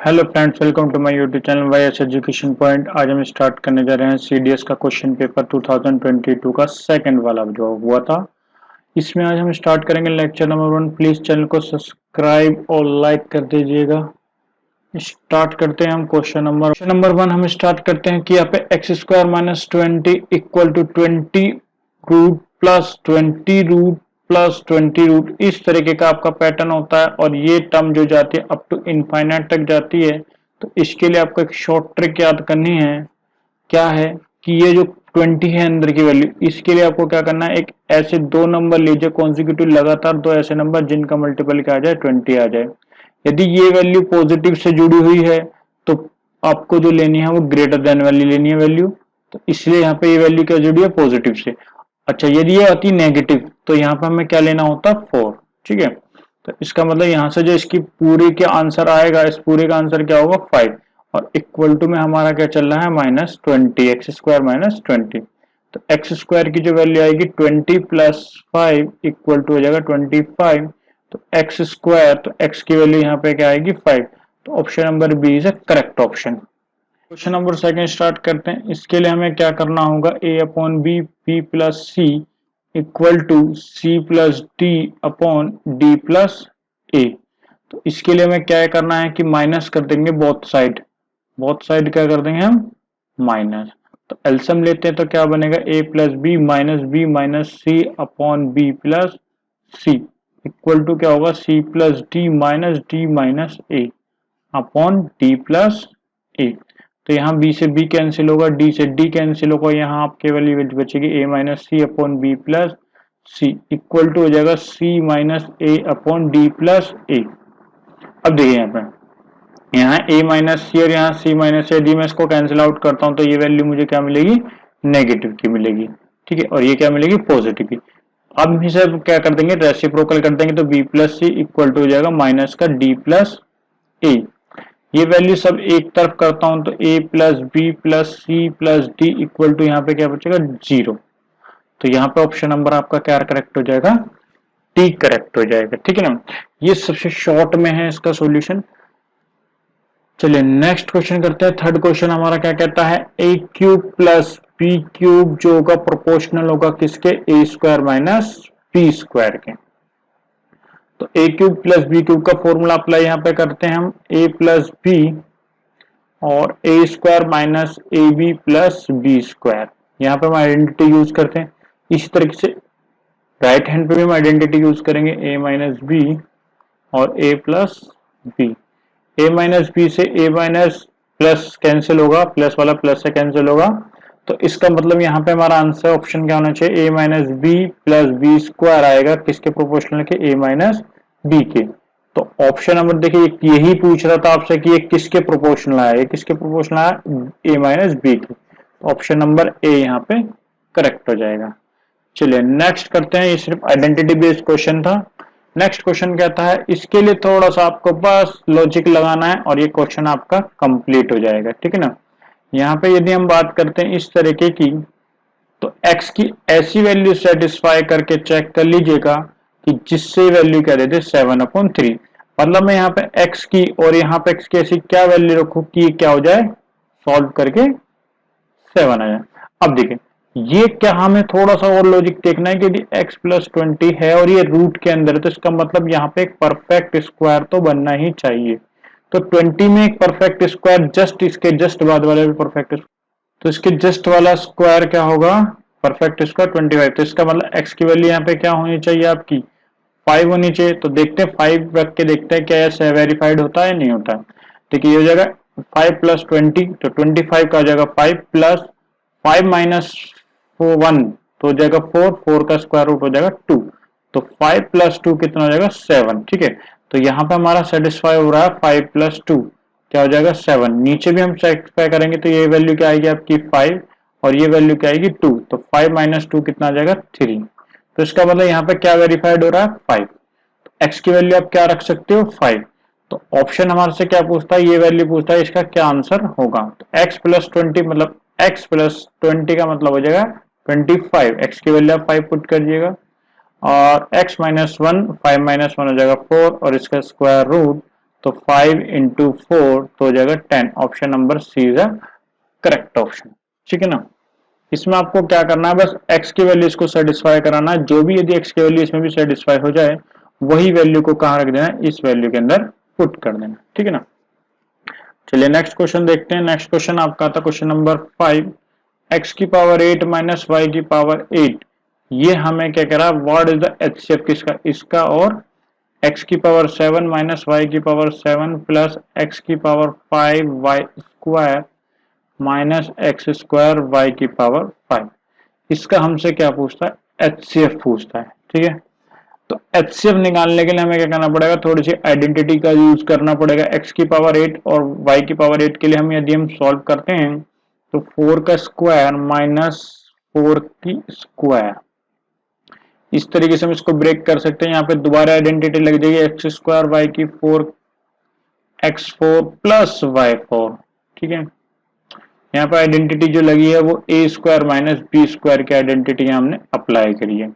Hello friends, welcome to my YouTube channel YS education point. आज हम start करने जा रहे हैं सीडीएस का क्वेश्चन पेपर 2022 का सेकंड वाला जो हुआ था। इसमें आज हम स्टार्ट करेंगे लेक्चर नंबर 1। प्लीज चैनल को सब्सक्राइब और लाइक कर दीजिएगा। स्टार्ट करते हैं हम क्वेश्चन नंबर 1 हम स्टार्ट करते हैं कि यहाँ पे x square minus 20 equal to 20 root plus 20 root plus 20 root, इस तरीके का आपका पैटर्न होता है और ये टर्म जो जाती है अप टू इनफाइनाइट तक जाती है। तो इसके लिए आपको एक शॉर्ट ट्रिक याद करनी है। क्या है कि ये जो 20 है अंदर की वैल्यू, इसके लिए आपको क्या करना है, एक ऐसे दो नंबर लीजिए कॉन्सिक्यूटिव, लगातार दो ऐसे नंबर जिनका मल्टीपल क्या आ जाए 20 आ जाए। यदि ये वैल्यू पॉजिटिव से जुड़ी हुई है तो आपको जो लेनी है वो ग्रेटर देन वाली लेनी है वैल्यू। तो इसलिए यहाँ पे ये वैल्यू क्या जुड़ी है पॉजिटिव से। अच्छा, यदि ये आती नेगेटिव तो यहाँ पे हमें क्या लेना होता 4। ठीक है, तो इसका मतलब यहाँ से जो इसकी पूरी के आंसर आएगा, इस पूरे का आंसर क्या होगा 5 और इक्वल टू में हमारा क्या चल रहा है -20, एक्स स्क्वायर -20। तो एक्स स्क्वायर की जो वैल्यू आएगी 20 प्लस 5 इक्वल टू हो जाएगा 25। तो एक्स स्क्वायर, तो एक्स की वैल्यू यहाँ पे क्या आएगी 5। तो option number b is a correct option. Question number second start करते हैं। इसके लिए हमें क्या करना होगा, a upon b p plus c equal to c plus d upon d plus a. तो इसके लिए हमें क्या करना है कि माइनस कर देंगे बोथ साइड क्या कर देंगे हम माइनस। तो एलसीएम लेते हैं तो क्या बनेगा b minus c upon b plus c equal to क्या होगा c plus d minus a upon d plus a. तो यहाँ b से b कैंसिल होगा, d से d कैंसिल होगा, यहाँ आपके वैल्यू बचेगी a minus c upon b plus c equal to हो जाएगा c minus a upon d plus a. अब देखिए यहाँ a माइनस सी और यहाँ c माइनस ए, डी मैं इसको कैंसिल आउट करता हूँ तो ये वैल्यू मुझे क्या मिलेगी नेगेटिव की मिलेगी। ठीक है, और ये क्या मिलेगी पॉजिटिव की। अब इसे क्या कर देंगे रेसिप्रोकल कर देंगे तो b plus c equal to हो जाएगा माइनस का d प्लस ए। ये वैल्यू सब एक तरफ करता हूं तो a plus b plus c plus d equal to यहाँ पे क्या बचेगा 0। तो यहाँ पे ऑप्शन नंबर आपका क्या करेक्ट हो जाएगा, टी करेक्ट हो जाएगा। ठीक है ना, ये सबसे शॉर्ट में है इसका सॉल्यूशन। चलिए नेक्स्ट क्वेश्चन करते हैं। थर्ड क्वेश्चन हमारा क्या कहता है, a cube plus b cube जो होगा प्रोपोर्शनल होगा किसके, a square minus b square के। तो a cube plus b cube का फॉर्मूला अप्लाई यहाँ पे करते हैं हम, a प्लस बी और a square minus a b plus b square. यहाँ पे हम आइडेंटिटी यूज करते हैं। इसी तरीके से राइट हैंड पे भी हम आइडेंटिटी यूज करेंगे, a माइनस बी और a plus b. a minus b से a माइनस प्लस कैंसिल होगा, प्लस वाला प्लस से कैंसिल होगा। तो इसका मतलब यहाँ पे हमारा आंसर ऑप्शन क्या होना चाहिए, a minus b plus b square आएगा किसके प्रोपोर्शनल के, a माइनस बी के। तो ऑप्शन नंबर देखिए यही पूछ रहा था आपसे कि ये किसके प्रोपोर्शनल आया, ये किसके प्रोपोर्शनल आया a माइनस बी के। ऑप्शन नंबर ए यहाँ पे करेक्ट हो जाएगा। चलिए नेक्स्ट करते हैं, ये सिर्फ आइडेंटिटी बेस्ड क्वेश्चन था। नेक्स्ट क्वेश्चन कहता है, इसके लिए थोड़ा सा आपको बस लॉजिक लगाना है और ये क्वेश्चन आपका कंप्लीट हो जाएगा। ठीक है ना, यहाँ पे यदि हम बात करते हैं इस तरीके की, तो x की ऐसी वैल्यू सेटिस्फाई करके चेक कर लीजिएगा कि जिससे वैल्यू क्या देते 7/3। मतलब मैं यहाँ पे x की और यहाँ पे x की ऐसी क्या वैल्यू रखूं कि क्या हो जाए सॉल्व करके 7 आ जाए। अब देखिए ये क्या, हमें थोड़ा सा और लॉजिक देखना है कि यदि x प्लस 20 है और ये रूट के अंदर है तो इसका मतलब यहाँ पे एक परफेक्ट स्क्वायर तो बनना ही चाहिए। तो 20 में एक परफेक्ट स्क्वायर जस्ट इसके जस्ट बाद वाला भी परफेक्ट, तो इसके जस्ट वाला स्क्वायर क्या होगा परफेक्ट स्क्वायर 25। तो इसका मतलब x की वैल्यू यहाँ पे क्या होनी चाहिए आपकी 5 होनी चाहिए। तो देखते हैं 5 रख के देखते हैं क्या ऐसे वेरीफाइड होता है नहीं होता। देखिए ये हो जाएगा 5 प्लस 20 तो 25 का हो जाएगा 5 प्लस 5 माइनस 1 तो हो जाएगा 4 का स्क्वायर रूट हो जाएगा 2। तो 5 प्लस 2 कितना हो जाएगा 7। ठीक है, तो यहाँ पे हमारा सेटिस्फाई हो रहा है 5 प्लस 2 क्या हो जाएगा 7। नीचे भी हम सेटिस्फाई करेंगे तो ये वैल्यू क्या आएगी आपकी 5 और ये वैल्यू क्या आएगी 2। तो 5 माइनस 2 कितना आ जाएगा 3। तो इसका मतलब यहाँ पे क्या वेरीफाइड हो रहा है 5। तो x की वैल्यू आप क्या रख सकते हो 5। तो ऑप्शन हमारे से क्या पूछता है, ये वैल्यू पूछता है, इसका क्या आंसर होगा। तो x प्लस 20 मतलब x प्लस 20 का मतलब हो जाएगा 25। x की वैल्यू आप 5 पुट कर दिएगा और x माइनस 1 5 माइनस 1 हो जाएगा 4 और इसका स्क्वायर रूट तो 5 इंटू 4 तो हो जाएगा 10। Option number C is a correct option. ठीक है ना। इसमें आपको क्या करना है, बस x की वैल्यू इसको सेटिस्फाई कराना है। जो भी यदि x की वैल्यू इसमें भी सेटिस्फाई हो जाए, वही वैल्यू को कहाँ रख देना, इस वैल्यू के अंदर पुट कर देना। ठीक है ना। चलिए नेक्स्ट क्वेश्चन देखते हैं। नेक्स्ट क्वेश्चन आपका था क्वेश्चन नंबर 5, x की पावर 8 माइनस वाई की पावर 8। ये हमें क्या कह रहा है, व्हाट इज द एचसीएफ किसका, इसका और x की पावर 7 माइनस वाई की पावर 7 प्लस x की power 5 y square minus x square y की पावर 5। इसका हमसे क्या पूछता है, एचसीएफ पूछता है। ठीक है। तो एचसीएफ निकालने के लिए हमें क्या करना पड़ेगा, थोड़ी सी आइडेंटिटी का यूज करना पड़ेगा। x की पावर 8 और y की पावर 8 के लिए हम यदि हम सॉल्व करते हैं तो 4 का स्क्वायर माइनस 4 की स्क्वायर, इस तरीके से हम इसको ब्रेक कर सकते हैं। यहाँ पे दोबारा आइडेंटिटी लग जाएगी, एक्स स्क्वायर वाई की 4 x4 प्लस y4। ठीक है। यहाँ पे आइडेंटिटी जो लगी है वो a square minus b square की आइडेंटिटी हमने अप्लाई करी है।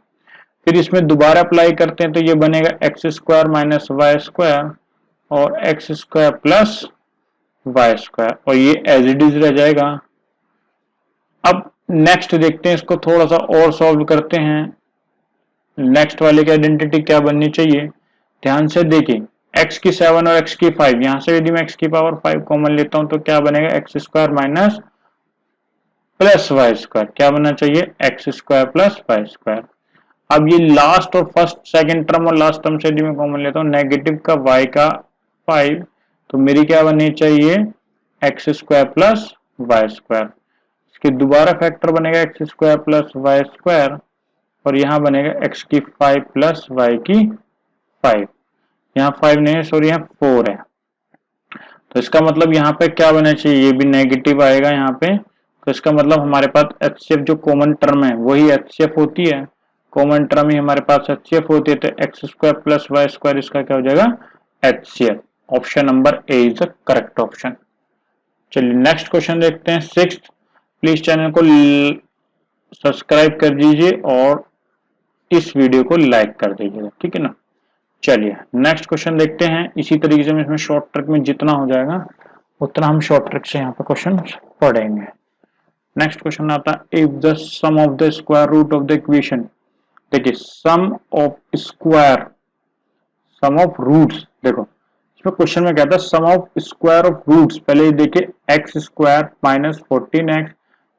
फिर इसमें दोबारा अप्लाई करते हैं तो ये बनेगा x square minus y square और x square plus y square, और ये एज इट इज रह जाएगा। अब नेक्स्ट देखते हैं, इसको थोड़ा सा और सॉल्व करते हैं। नेक्स्ट वाले की आइडेंटिटी क्या बननी चाहिए, ध्यान से देखिए। x की 7 और x की 5, यहां से यदि मैं x की पावर 5 कॉमन लेता हूं तो क्या बनेगा, x square minus plus y square, क्या बनना चाहिए, x square plus y square. अब ये लास्ट और फर्स्ट सेकंड टर्म और लास्ट टर्म से यदि मैं कॉमन लेता हूँ, नेगेटिव का y का 5, तो मेरी क्या बननी चाहिए, x square plus y square. इसके दोबारा फैक्टर बनेगा x square plus y square, और यहाँ बनेगा x की 5 प्लस वाई की 5। यहाँ 5 नहीं है, सॉरी यहाँ 4 है। तो इसका मतलब यहाँ पे क्या बनना चाहिए, ये भी नेगेटिव आएगा यहाँ पे। तो इसका मतलब हमारे पास एचसीएफ जो कॉमन टर्म है वही एचसीएफ होती है, कॉमन टर्म ही हमारे पास एचसीएफ होती है। तो x square plus y square इसका क्या हो जाएगा, HCF. Option number a is the correct option. चलिए नेक्स्ट क्वेश्चन देखते हैं, 6th। प्लीज चैनल को सब्सक्राइब कर दीजिए और इस वीडियो को लाइक कर दीजिएगा। ठीक है ना। चलिए नेक्स्ट क्वेश्चन देखते हैं। इसी तरीके से इसमें शॉर्ट ट्रिक में जितना हो जाएगा उतना हम शॉर्ट ट्रिक से यहाँ पे क्वेश्चन पढ़ेंगे। नेक्स्ट क्वेश्चन आता है, if the sum of the square root of the equation. देखिए sum of square, sum of roots, देखो इसमें क्वेश्चन में कहता है sum of square of roots. पहले देखिए x square minus 14x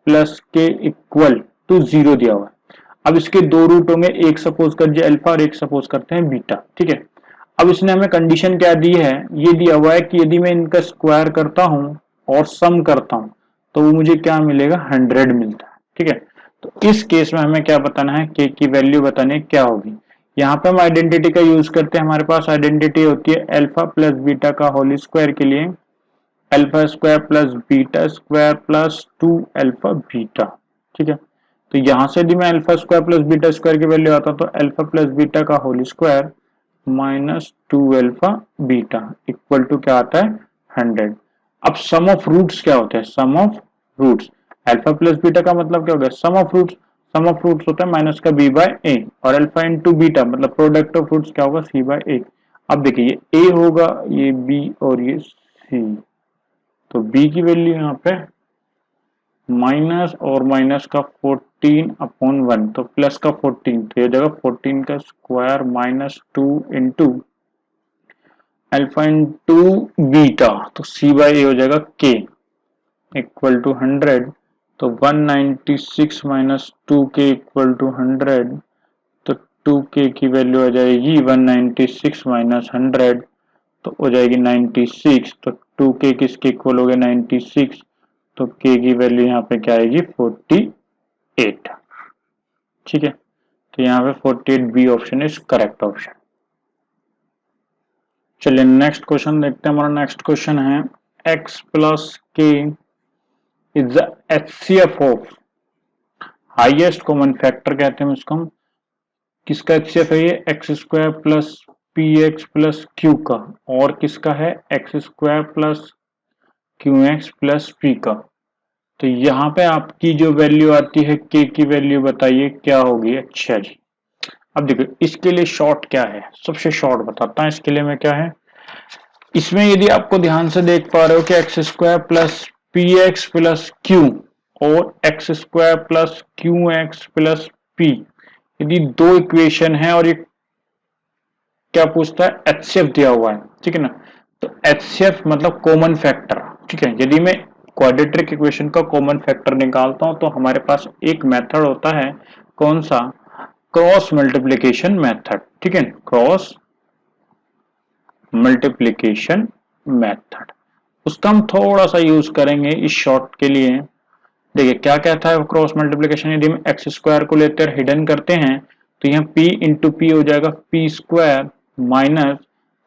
plus k equal to 0 दिया हुआ है। अब इसके दो रूट होंगे, एक सपोज कर दिया अल्फा और एक सपोज करते हैं बीटा। ठीक है। अब इसने हमें कंडीशन क्या दी है, ये दिया हुआ है कि यदि मैं इनका स्क्वायर करता हूं और सम करता हूं तो वो मुझे क्या मिलेगा, 100 मिलता है। ठीक है। तो इस केस में हमें क्या बताना है, के की वैल्यू बतानी क्या होगी। यहाँ पे हम आइडेंटिटी का यूज करते हैं। हमारे पास आइडेंटिटी होती है अल्फा प्लस बीटा का होल स्क्वायर के लिए alpha square plus beta square plus 2 alpha beta. ठीक है। तो यहां से यदि मैं alpha square plus beta square की वैल्यू आता तो अल्फा प्लस बीटा का whole square minus 2 alpha beta equal to क्या आता है, 100। अब सम ऑफ रूट्स क्या होते हैं, sum of roots, alpha plus beta का मतलब क्या हो गया, sum of roots. Sum of roots होता है माइनस का b बाय ए, और अल्फा इंटू बीटा मतलब प्रोडक्ट ऑफ रूट्स क्या होगा, c बाय ए। अब देखिए ये a होगा, ये b और ये c। तो b की वैल्यू यहाँ पे माइनस और माइनस का 14/1, तो प्लस का 14, तो ये जगह 14 का square minus 2 into alpha into beta, तो c बाय ए हो जाएगा k इक्वल टू 100। तो 196 माइनस 2k इक्वल टू 100, तो 2k की वैल्यू आ जाएगी 196 माइनस 100, तो हो जाएगी 96। तो 2k किसके इक्वल हो गया, 96, तो k की वैल्यू यहाँ पे क्या आएगी, 48। ठीक है। तो यहाँ पे 48 b option is correct option. चलिए नेक्स्ट क्वेश्चन देखते हैं। हमारा नेक्स्ट क्वेश्चन है, x plus k is the HCF of, highest common factor कहते हैं इसको हम, किसका एचसीएफ है ये, x square plus p x plus q का, और किसका है x square plus q x plus p का। तो यहाँ पे आपकी जो वैल्यू आती है के की वैल्यू बताइए क्या होगी। अच्छा जी, अब देखो इसके लिए शॉर्ट क्या है, सबसे शॉर्ट बताता हूँ इसके लिए मैं क्या है। इसमें यदि आपको ध्यान से देख पा रहे हो कि x square plus p x plus q और x square plus q x plus p, यदि दो इक्वेशन है और ये क्या पूछता है, एचसीएफ दिया हुआ है, ठीक है ना। तो एचसीएफ मतलब कॉमन फैक्टर, ठीक है। यदि मैं क्वाड्रेटिक इक्वेशन का कॉमन फैक्टर निकालता हूं तो हमारे पास एक मेथड होता है, कौन सा, क्रॉस मल्टीप्लिकेशन मेथड, ठीक है, क्रॉस मल्टीप्लिकेशन मेथड। उसका हम थोड़ा सा यूज करेंगे इस शॉर्ट के लिए। देखिए क्या कहता है क्रॉस मल्टीप्लिकेशन, यदि हम एक्स स्क्वायर को लेते हैं हिडन करते हैं तो यहाँ p इंटू पी हो जाएगा पी स्क्वायर माइनस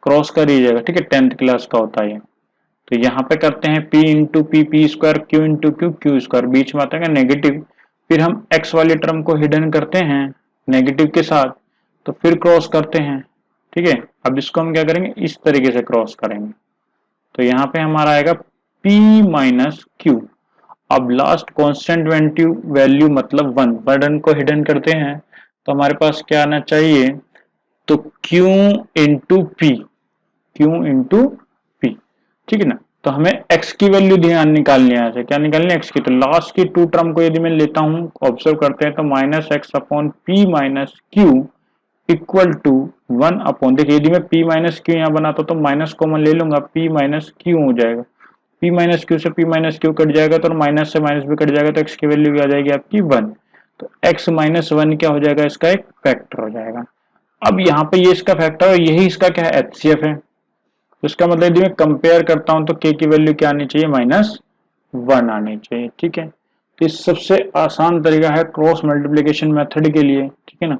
क्रॉस कर ही जाएगा, ठीक है, 10th क्लास का होता है। तो यहाँ पे करते हैं p into p p square q into q q square, बीच में आता है नेगेटिव, फिर हम x वाले टर्म को हिडन करते हैं नेगेटिव के साथ, तो फिर क्रॉस करते हैं, ठीक है। अब इसको हम क्या करेंगे, इस तरीके से क्रॉस करेंगे, तो यहाँ पे हमारा आएगा p माइनस क्यू। अब लास्ट कांस्टेंट वैल्यू मतलब 1, बर्डन को हिडन करते हैं तो हमारे पास क्या आना चाहिए, तो q into P, Q into P, ठीक है ना। तो हमें x की वैल्यू ध्यान निकालनी है, क्या निकालनी है, x की। तो लास्ट की टू टर्म को यदि मैं लेता हूं, ऑब्जर्व करते हैं, तो minus x upon p minus q equal to 1 upon, देखिए यदि मैं p माइनस क्यू यहाँ बनाता तो माइनस कॉमन ले लूंगा, p माइनस क्यू हो जाएगा, p माइनस क्यू से p माइनस क्यू कट जाएगा तो माइनस से माइनस भी कट जाएगा, तो x की वैल्यू क्या आ जाएगी आपकी 1। तो x माइनस 1 क्या हो जाएगा, इसका एक फैक्टर हो जाएगा। अब यहाँ पे ये इसका फैक्टर है, यही इसका क्या है, एचसीएफ है। तो इसका मतलब यदि मैं कंपेयर करता हूं तो k की वैल्यू क्या आनी चाहिए, -1 आनी चाहिए, ठीक है। तो इस सबसे आसान तरीका है क्रॉस मल्टीप्लिकेशन मेथड के लिए, ठीक है ना।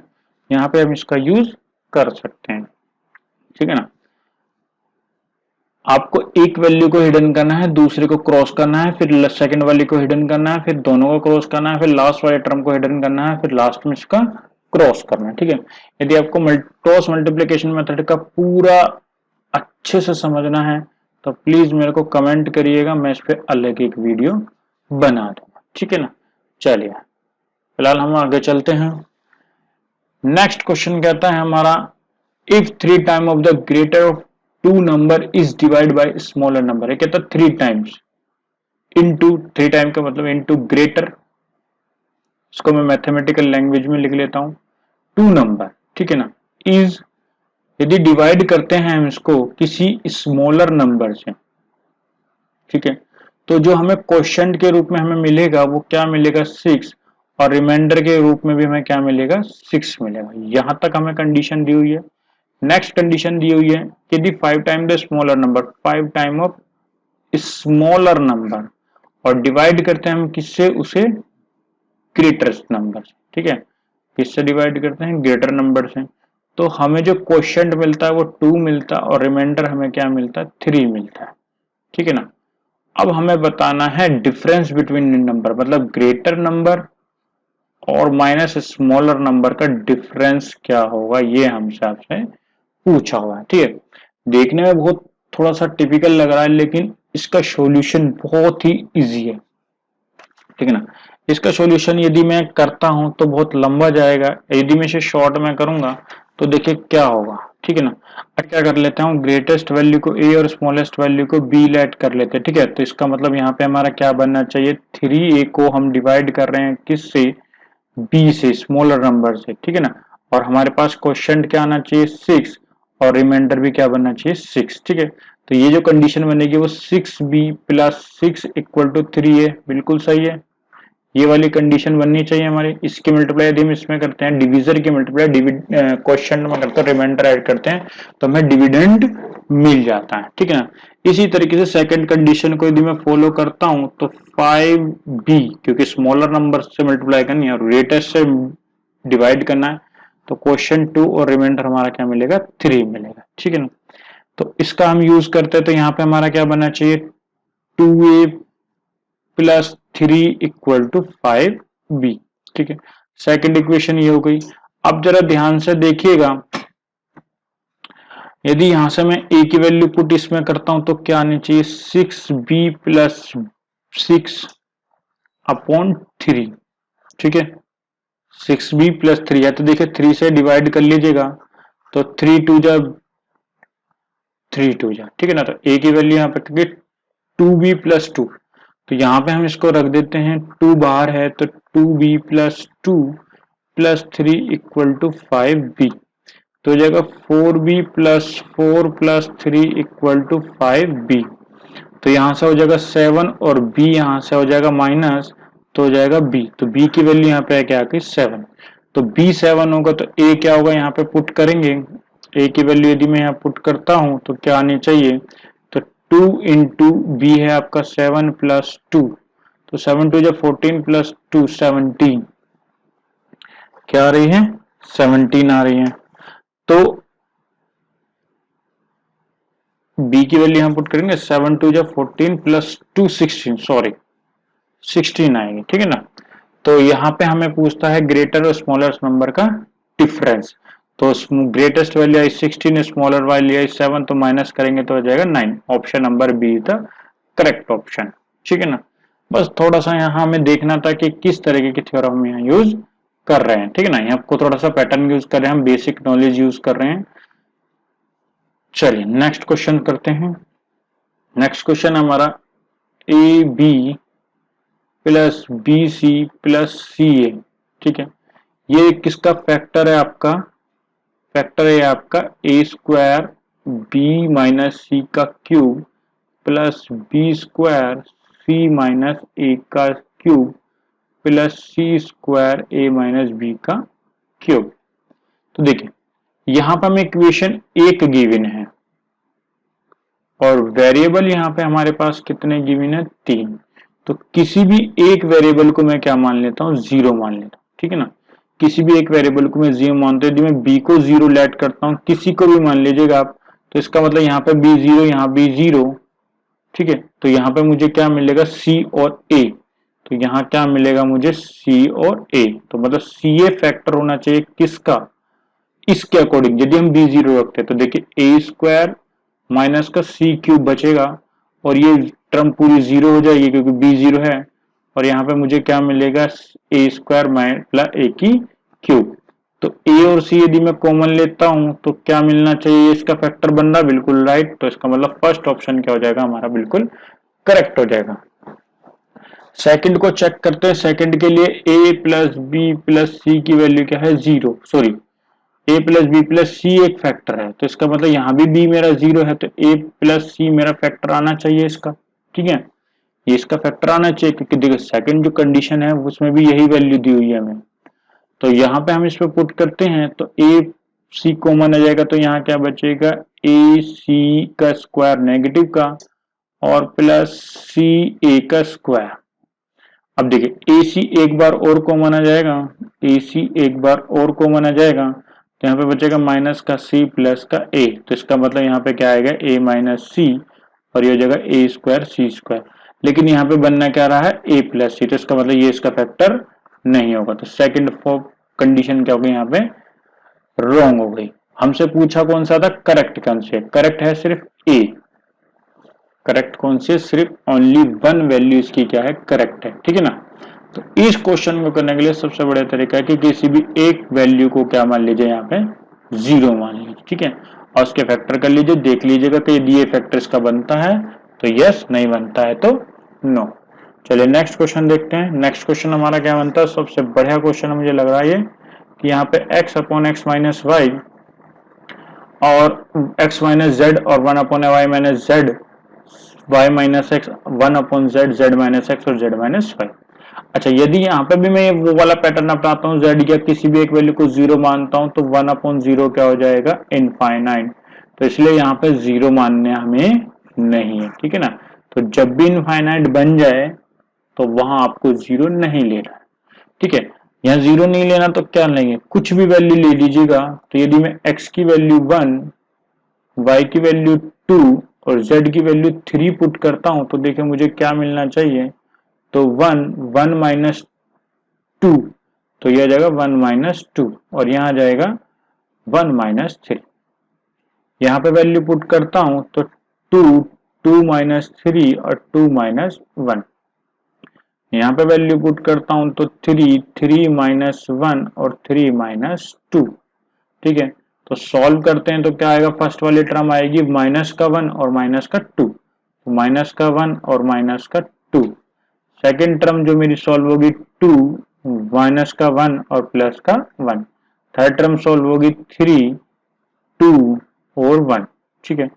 यहाँ पे हम इसका यूज कर सकते हैं, ठीक है ना। आपको एक वैल्यू को हिडन करना है, दूसरे को क्रॉस करना है, फिर सेकंड वाली को हिडन करना है, फिर दोनों को क्रॉस करना है, फिर लास्ट वाले टर्म को हिडन करना है, फिर लास्ट में इसका क्रॉस करना है, ठीक है। यदि आपको क्रॉस मल्टीप्लिकेशन मेथड का पूरा अच्छे से समझना है तो प्लीज मेरे को कमेंट करिएगा, मैं इस पर अलग एक वीडियो बना दूंगा, ठीक है ना। चलिए फिलहाल हम आगे चलते हैं। नेक्स्ट क्वेश्चन कहता है हमारा, if 3 time of the greater of 2 number is divide by smaller number है, कहता 3 टाइम्स इनटू, 3 टाइम का मतलब इनटू ग्रेटर, इसको मैं मैथमेटिकल लैंग्वेज में लिख लेता हूं, 2 नंबर, ठीक है ना, इज, यदि डिवाइड करते हैं हम इसको किसी स्मॉलर नंबर से, ठीक है, तो जो हमें क्वोशंट के रूप में हमें मिलेगा वो क्या मिलेगा, 6, और रिमाइंडर के रूप में भी हमें क्या मिलेगा, 6 मिलेगा। यहां तक हमें कंडीशन दी हुई है। नेक्स्ट कंडीशन दी हुई है कि यदि 5 time the smaller number, 5 time of smaller number, और डिवाइड करते हैं हम किससे, उसे ग्रेटर नंबर से, ठीक है, किससे डिवाइड करते हैं, ग्रेटर नंबर से, तो हमें जो क्वोशंट मिलता है वो 2 मिलता है और रिमाइंडर हमें क्या मिलता है, 3 मिलता है, ठीक है ना। अब हमें बताना है डिफरेंस बिटवीन नंबर, मतलब ग्रेटर नंबर और माइनस स्मॉलर नंबर का डिफरेंस क्या होगा, ये हमसे आपसे पूछा हुआ है, ठीक है। देखने में बहुत थोड़ा सा टिपिकल लग रहा है लेकिन इसका सॉल्यूशन बहुत ही इजी है, ठीक है ना। इसका सॉल्यूशन यदि मैं करता हूं तो बहुत लंबा जाएगा, यदि मैं इसे शॉर्ट में करूंगा तो देखिए क्या होगा, ठीक है ना। अब क्या कर लेता हूँ, ग्रेटेस्ट वैल्यू को a और स्मॉलेस्ट वैल्यू को b लेट कर लेते हैं, ठीक है। तो इसका मतलब यहाँ पे हमारा क्या बनना चाहिए, 3a को हम डिवाइड कर रहे हैं किससे, b से, स्मॉलर नंबर से, ठीक है ना। और हमारे पास क्वोशंट क्या आना चाहिए, 6, और रिमाइंडर भी क्या बनना चाहिए, 6, ठीक है। तो ये जो कंडीशन बनेगी वो 6b plus 6 equal to 3a, बिल्कुल सही है, ये वाली कंडीशन बननी चाहिए हमारी। इसकी मल्टीप्लाई यदि हम इसमें करते हैं, डिविजर की मल्टीप्लाई क्वोशंट में करते हैं, रिमाइंडर ऐड करते हैं तो हमें डिविडेंड मिल जाता है, ठीक है ना। इसी तरीके से सेकंड कंडीशन को यदि मैं फॉलो करता हूं तो 5b, क्योंकि स्मॉलर नंबर से मल्टीप्लाई करनी है और ग्रेटेस्ट से डिवाइड करना है, तो क्वोशंट 2 और रिमाइंडर हमारा क्या मिलेगा, 3 मिलेगा, ठीक है ना। तो इसका हम यूज करते हैं तो यहाँ पे हमारा क्या बनना चाहिए, 2a plus 3 equal to 5b, ठीक है। सेकंड इक्वेशन ये हो गई। अब जरा ध्यान से देखिएगा, यदि यहां से मैं a की वैल्यू पुट इसमें करता हूं तो क्या आनी चाहिए, 6b प्लस 6 अपॉन 3, ठीक है, 6b प्लस 3 है, तो देखिए 3 से डिवाइड कर लीजिएगा तो 3 2 जब 3 2 जा, ठीक है ना। तो a की वैल्यू यहाँ पे 2b प्लस 2, तो यहाँ पे हम इसको रख देते हैं, 2 बाहर है तो 2b plus 2 plus 3 equal to 5b, तो हो जाएगा 4b plus 4 plus 3 equal to 5b। तो यहाँ से हो जाएगा 7 और b यहाँ से हो जाएगा माइनस, तो हो जाएगा b, तो b की वैल्यू यहाँ पे क्या आ गई 7। तो b 7 होगा तो a क्या होगा, यहाँ पे पुट करेंगे, a की वैल्यू यदि मैं यहाँ पुट करता हूँ तो क्या आनी चाहिए, तो 2 इंटू बी है आपका 7 प्लस 2, तो 7 2 जब 14 प्लस 2 17, क्या आ रही है 17 आ रही है। तो b की वैल्यू हम पुट करेंगे, 7 2 जब 14 प्लस 2 16, सॉरी 16 आएगी, ठीक है ना। तो यहाँ पे हमें पूछता है ग्रेटर और स्मॉलर नंबर का डिफरेंस, तो ग्रेटेस्ट वैल्यू आई 16, स्मॉलर वैल्यू आई 7, तो माइनस करेंगे तो हो जाएगा 9। Option number b is the correct option, ठीक है ना। बस थोड़ा सा यहाँ हमें देखना था कि किस तरीके की थ्योरम हम यहाँ यूज कर रहे हैं, ठीक है ना। यहाँ आपको थोड़ा सा पैटर्न यूज कर रहे हैं, हम बेसिक नॉलेज यूज कर रहे हैं। चलिए नेक्स्ट क्वेश्चन करते हैं। नेक्स्ट क्वेश्चन हमारा a b plus b c plus c a, ठीक है। ये किसका फैक्टर है, आपका फैक्टर है आपका ए स्क्वायर बी माइनस सी का क्यूब प्लस बी स्क्वायर सी माइनस ए का क्यूब प्लस सी स्क्वायर ए माइनस बी का क्यूब। तो देखिए यहां पर हमें इक्वेशन एक गिवन है और वेरिएबल यहाँ पे हमारे पास कितने गिवन है, 3। तो किसी भी एक वेरिएबल को मैं क्या मान लेता हूँ, 0 मान लेता हूँ, ठीक है ना। किसी भी एक वेरिएबल को मैं 0 मानता हूँ, यदि मैं b को 0 लेट करता हूँ, किसी को भी मान लीजिएगा आप, तो इसका मतलब यहाँ पे b 0, यहाँ b 0, ठीक है। तो यहाँ पे मुझे क्या मिलेगा, c और a, तो यहाँ क्या मिलेगा मुझे, c और a, तो मतलब ca फैक्टर होना चाहिए किसका, इसके अकॉर्डिंग यदि हम b 0 रखते हैं तो देखिए a स्क्वायर माइनस का c क्यूब बचेगा और ये टर्म पूरी 0 हो जाएगी क्योंकि b 0 है, और यहाँ पे मुझे क्या मिलेगा, a स्क्वायर प्लस a की क्यूब। तो a और c यदि मैं कॉमन लेता हूं तो क्या मिलना चाहिए, इसका फैक्टर बन रहा बिल्कुल राइट, तो इसका मतलब फर्स्ट ऑप्शन क्या हो जाएगा हमारा, बिल्कुल करेक्ट हो जाएगा। सेकंड को चेक करते हैं। सेकंड के लिए a plus b plus c की वैल्यू क्या है, 0, sorry a plus b plus c एक फैक्टर है, तो इसका मतलब यहाँ भी b मेरा 0 है, तो a प्लस सी मेरा फैक्टर आना चाहिए इसका, ठीक है। ये इसका फैक्टर आना चाहिए क्योंकि देखो सेकंड जो कंडीशन है उसमें भी यही वैल्यू दी हुई है हमें। तो यहाँ पे हम इस पे पुट करते हैं तो a c कॉमन आ जाएगा, तो यहाँ क्या बचेगा, a c का स्क्वायर नेगेटिव का और प्लस c a का स्क्वायर। अब देखिए ए सी एक बार और कॉमन आ जाएगा, ए सी एक बार और कॉमन आ जाएगा, तो यहाँ पे बचेगा माइनस का c प्लस का a, तो इसका मतलब यहाँ पे क्या आएगा, a माइनस सी, और ये हो जाएगा a स्क्वायर सी स्क्वायर। लेकिन यहाँ पे बनना क्या रहा है, a प्लस सी, तो इसका मतलब ये इसका फैक्टर नहीं होगा, तो सेकंड कंडीशन क्या होगी यहाँ पे, रॉन्ग हो गई। हमसे पूछा कौन सा था, करेक्ट कौन से, करेक्ट है सिर्फ a, करेक्ट कौन सी है, सिर्फ ओनली वन वैल्यू इसकी क्या है, करेक्ट है, ठीक है ना। तो इस क्वेश्चन को करने के लिए सबसे बड़ा तरीका है कि किसी भी एक वैल्यू को क्या मान लीजिए, यहाँ पे 0 मान लीजिए, ठीक है, और उसके फैक्टर कर लीजिए, देख लीजिएगा कि यदि ये फैक्टर इसका बनता है तो यस, नहीं बनता है तो नो। चलिए नेक्स्ट क्वेश्चन देखते हैं। नेक्स्ट क्वेश्चन हमारा क्या बनता है, सबसे बढ़िया क्वेश्चन मुझे लग रहा है ये, कि यहाँ पे x upon x minus y और x माइनस जेड और 1 upon y minus z, y minus x 1 upon z, z minus x और जेड माइनस वाई। अच्छा यदि यहाँ पे भी मैं वो वाला पैटर्न अपनाता हूँ, z या किसी भी एक वैल्यू को 0 मानता हूँ तो 1 अपॉन 0 क्या हो जाएगा, इनफाइनाइट, तो इसलिए यहाँ पे 0 मानने हमें नहीं है, ठीक है ना। तो जब भी इनफाइनाइट बन जाए तो वहां आपको 0 नहीं लेना है, ठीक है। यहाँ 0 नहीं लेना तो क्या लेंगे, कुछ भी वैल्यू ले लीजिएगा। तो यदि मैं x की वैल्यू 1, y की वैल्यू 2 और z की वैल्यू 3 पुट करता हूं तो देखिए मुझे क्या मिलना चाहिए, तो 1 माइनस 2, तो यह आ जाएगा 1 माइनस 2 और यहाँ आ जाएगा 1 माइनस 3। यहाँ पे वैल्यू पुट करता हूं तो 2 माइनस 3 और 2 माइनस 1, यहाँ पे वैल्यू पुट करता हूं तो 3 माइनस 1 और 3 माइनस 2, ठीक है। तो सॉल्व करते हैं तो क्या आएगा, फर्स्ट वाली टर्म आएगी माइनस का 1 और माइनस का 2, तो माइनस का 1 और माइनस का 2। सेकेंड टर्म जो मेरी सॉल्व होगी 2 माइनस का 1 और प्लस का 1। थर्ड टर्म सॉल्व होगी 3 2 और 1। ठीक है,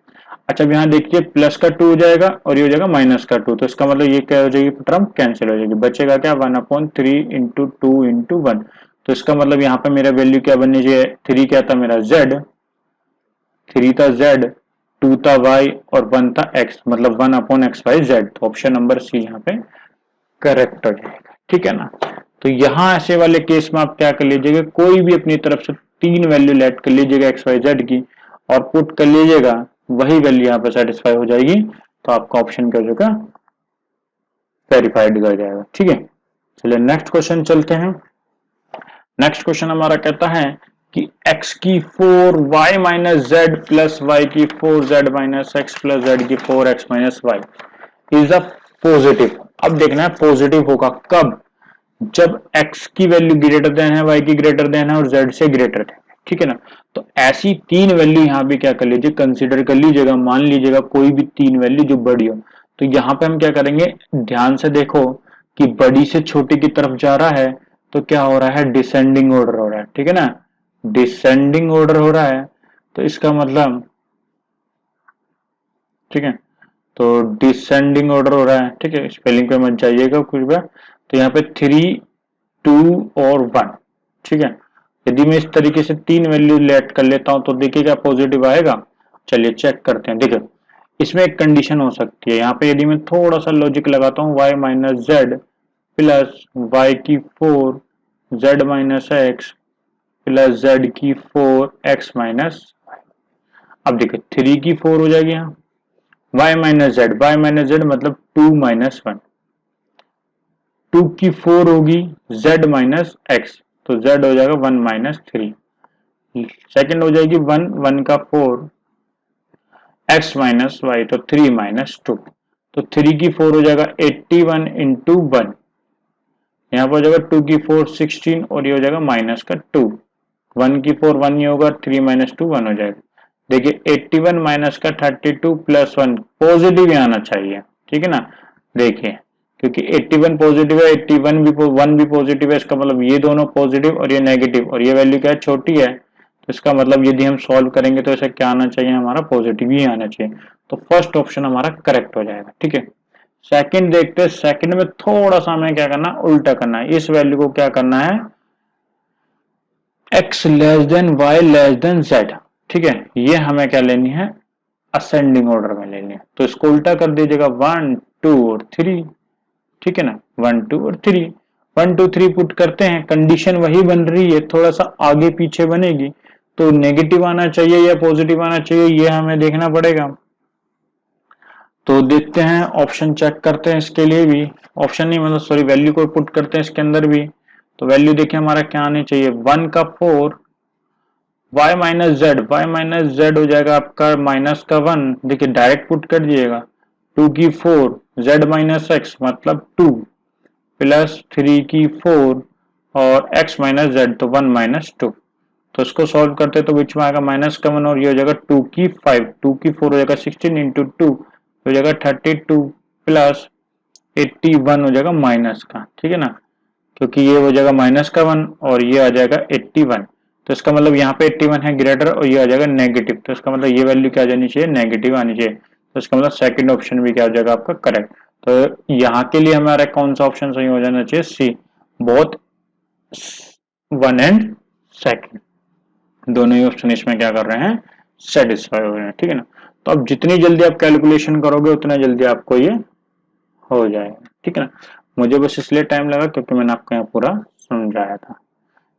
अच्छा अब यहाँ देखिए प्लस का 2 हो जाएगा और ये हो जाएगा माइनस का 2, तो इसका मतलब ये क्या हो जाएगी, टर्म कैंसिल हो जाएगी, बचेगा क्या 1/3 इंटू 2 इंटू 1। तो इसका मतलब यहाँ पे मेरा वैल्यू क्या बननी चाहिए, 3 क्या था मेरा z, 3 था z, 2 था y और 1 था x, मतलब 1/x/z। तो ऑप्शन नंबर सी यहाँ पे करेक्ट हो जाएगा। ठीक है ना, तो यहाँ ऐसे वाले केस में आप क्या कर लीजिएगा, कोई भी अपनी तरफ से 3 वैल्यू लेट कर लीजिएगा x y z की और पुट कर लीजिएगा, वही वैल्यू यहाँ पे सेटिस्फाई हो जाएगी, तो आपका ऑप्शन क्या हो जाएगा, वेरीफाइड कर जाएगा। ठीक है, चलिए नेक्स्ट क्वेश्चन चलते हैं। नेक्स्ट क्वेश्चन हमारा कहता है कि x की 4 y minus z plus y की 4 z minus x plus z की 4 x minus y is a positive. अब देखना है पॉजिटिव होगा कब, जब x की वैल्यू ग्रेटर देन है, y की ग्रेटर देन है और z से ग्रेटर है। ठीक है ना, तो ऐसी 3 वैल्यू यहाँ भी क्या कर लीजिए, कंसीडर कर लीजिएगा, मान लीजिएगा कोई भी 3 वैल्यू जो बड़ी हो। तो यहाँ पे हम क्या करेंगे, ध्यान से देखो कि बड़ी से छोटी की तरफ जा रहा है, तो क्या हो रहा है, डिसेंडिंग ऑर्डर हो रहा है। ठीक है ना, डिसेंडिंग ऑर्डर हो रहा है, तो इसका मतलब, ठीक है, तो डिसेंडिंग ऑर्डर हो रहा है। ठीक है, स्पेलिंग पे मत जाइएगा कुछ भी। तो यहाँ पे 3 2 और 1। ठीक है, यदि मैं इस तरीके से 3 वैल्यू लेट कर लेता हूं तो देखिए क्या पॉजिटिव आएगा। चलिए चेक करते हैं। देखिए इसमें एक कंडीशन हो सकती है, यहाँ पे यदि मैं थोड़ा सा लॉजिक लगाता हूँ, y minus z plus y की 4 z minus x plus z की 4 x माइनस। अब देखिए 3 की 4 हो जाएगी यहाँ, y माइनस जेड मतलब 2 माइनस 1, 2 की 4 होगी z माइनस एक्स, तो z हो जाएगा 1 माइनस 3। सेकेंड हो जाएगी 1 1 का 4 x माइनस वाई, तो 3 माइनस 2, तो 3 की 4 हो जाएगा 81 इंटू 1, यहाँ पर हो जाएगा 2 की 4 16 और ये हो जाएगा माइनस का 2, 1 की 4 1 ही होगा, 3 माइनस 2 1 हो जाएगा। देखिए 81 माइनस का 32 प्लस 1 पॉजिटिव ही आना चाहिए। ठीक है ना, देखिए क्योंकि 81 पॉजिटिव है, 81 भी 1 भी पॉजिटिव है, इसका मतलब ये दोनों पॉजिटिव और ये नेगेटिव, और ये वैल्यू क्या है, छोटी है, तो इसका मतलब यदि हम सॉल्व करेंगे तो ऐसा क्या आना चाहिए, हमारा पॉजिटिव ही आना चाहिए। तो फर्स्ट ऑप्शन हमारा करेक्ट हो जाएगा। ठीक है, सेकंड देखते हैं। सेकंड में थोड़ा सा हमें क्या करना है, उल्टा करना है, इस वैल्यू को क्या करना है, x less than y less than z. ठीक है, ये हमें क्या लेनी है, असेंडिंग ऑर्डर में लेनी है, तो इसको उल्टा कर दीजिएगा 1 2 और 3। ठीक है ना, 1 2 और 3, 1 2 3 पुट करते हैं, कंडीशन वही बन रही है, थोड़ा सा आगे पीछे बनेगी, तो नेगेटिव आना चाहिए या पॉजिटिव आना चाहिए, ये हमें देखना पड़ेगा। तो देखते हैं, ऑप्शन चेक करते हैं इसके लिए भी, ऑप्शन नहीं मतलब सॉरी वैल्यू को पुट करते हैं इसके अंदर भी। तो वैल्यू देखिए हमारा क्या आनी चाहिए, 1 का 4 y माइनस जेड हो जाएगा आपका माइनस का 1, देखिए डायरेक्ट पुट कर दिएगा, 2 की 4 z माइनस एक्स मतलब 2 प्लस 3 की 4 और x माइनस जेड तो 1 माइनस 2। तो इसको सॉल्व करते तो बीच में आएगा माइनस का 1 और ये हो जाएगा 2 की 5, 2 की 4 हो जाएगा 16 इंटू 2 हो जाएगा 32 प्लस 81 हो जाएगा माइनस का। ठीक है ना, क्योंकि ये हो जाएगा माइनस का 1 और ये आ जाएगा 81, तो इसका मतलब यहाँ पे 81 है ग्रेटर और ये आ जाएगा नेगेटिव, तो इसका मतलब ये वैल्यू क्या जानी चाहिए, नेगेटिव आनी चाहिए। तो इसका मतलब सेकंड ऑप्शन भी क्या हो जाएगा आपका करेक्ट। तो यहाँ के लिए हमारा कौन सा ऑप्शन सही हो जाना चाहिए, सी, बोथ 1 एंड सेकंड, दोनों ही ऑप्शन इसमें क्या कर रहे हैं, सेटिस्फाई हो रहे हैं। ठीक है ना, तो अब जितनी जल्दी आप कैलकुलेशन करोगे उतना जल्दी आपको ये हो जाएगा। ठीक है ना, मुझे बस इसलिए टाइम लगा क्योंकि मैंने आपको यहाँ पूरा समझाया था।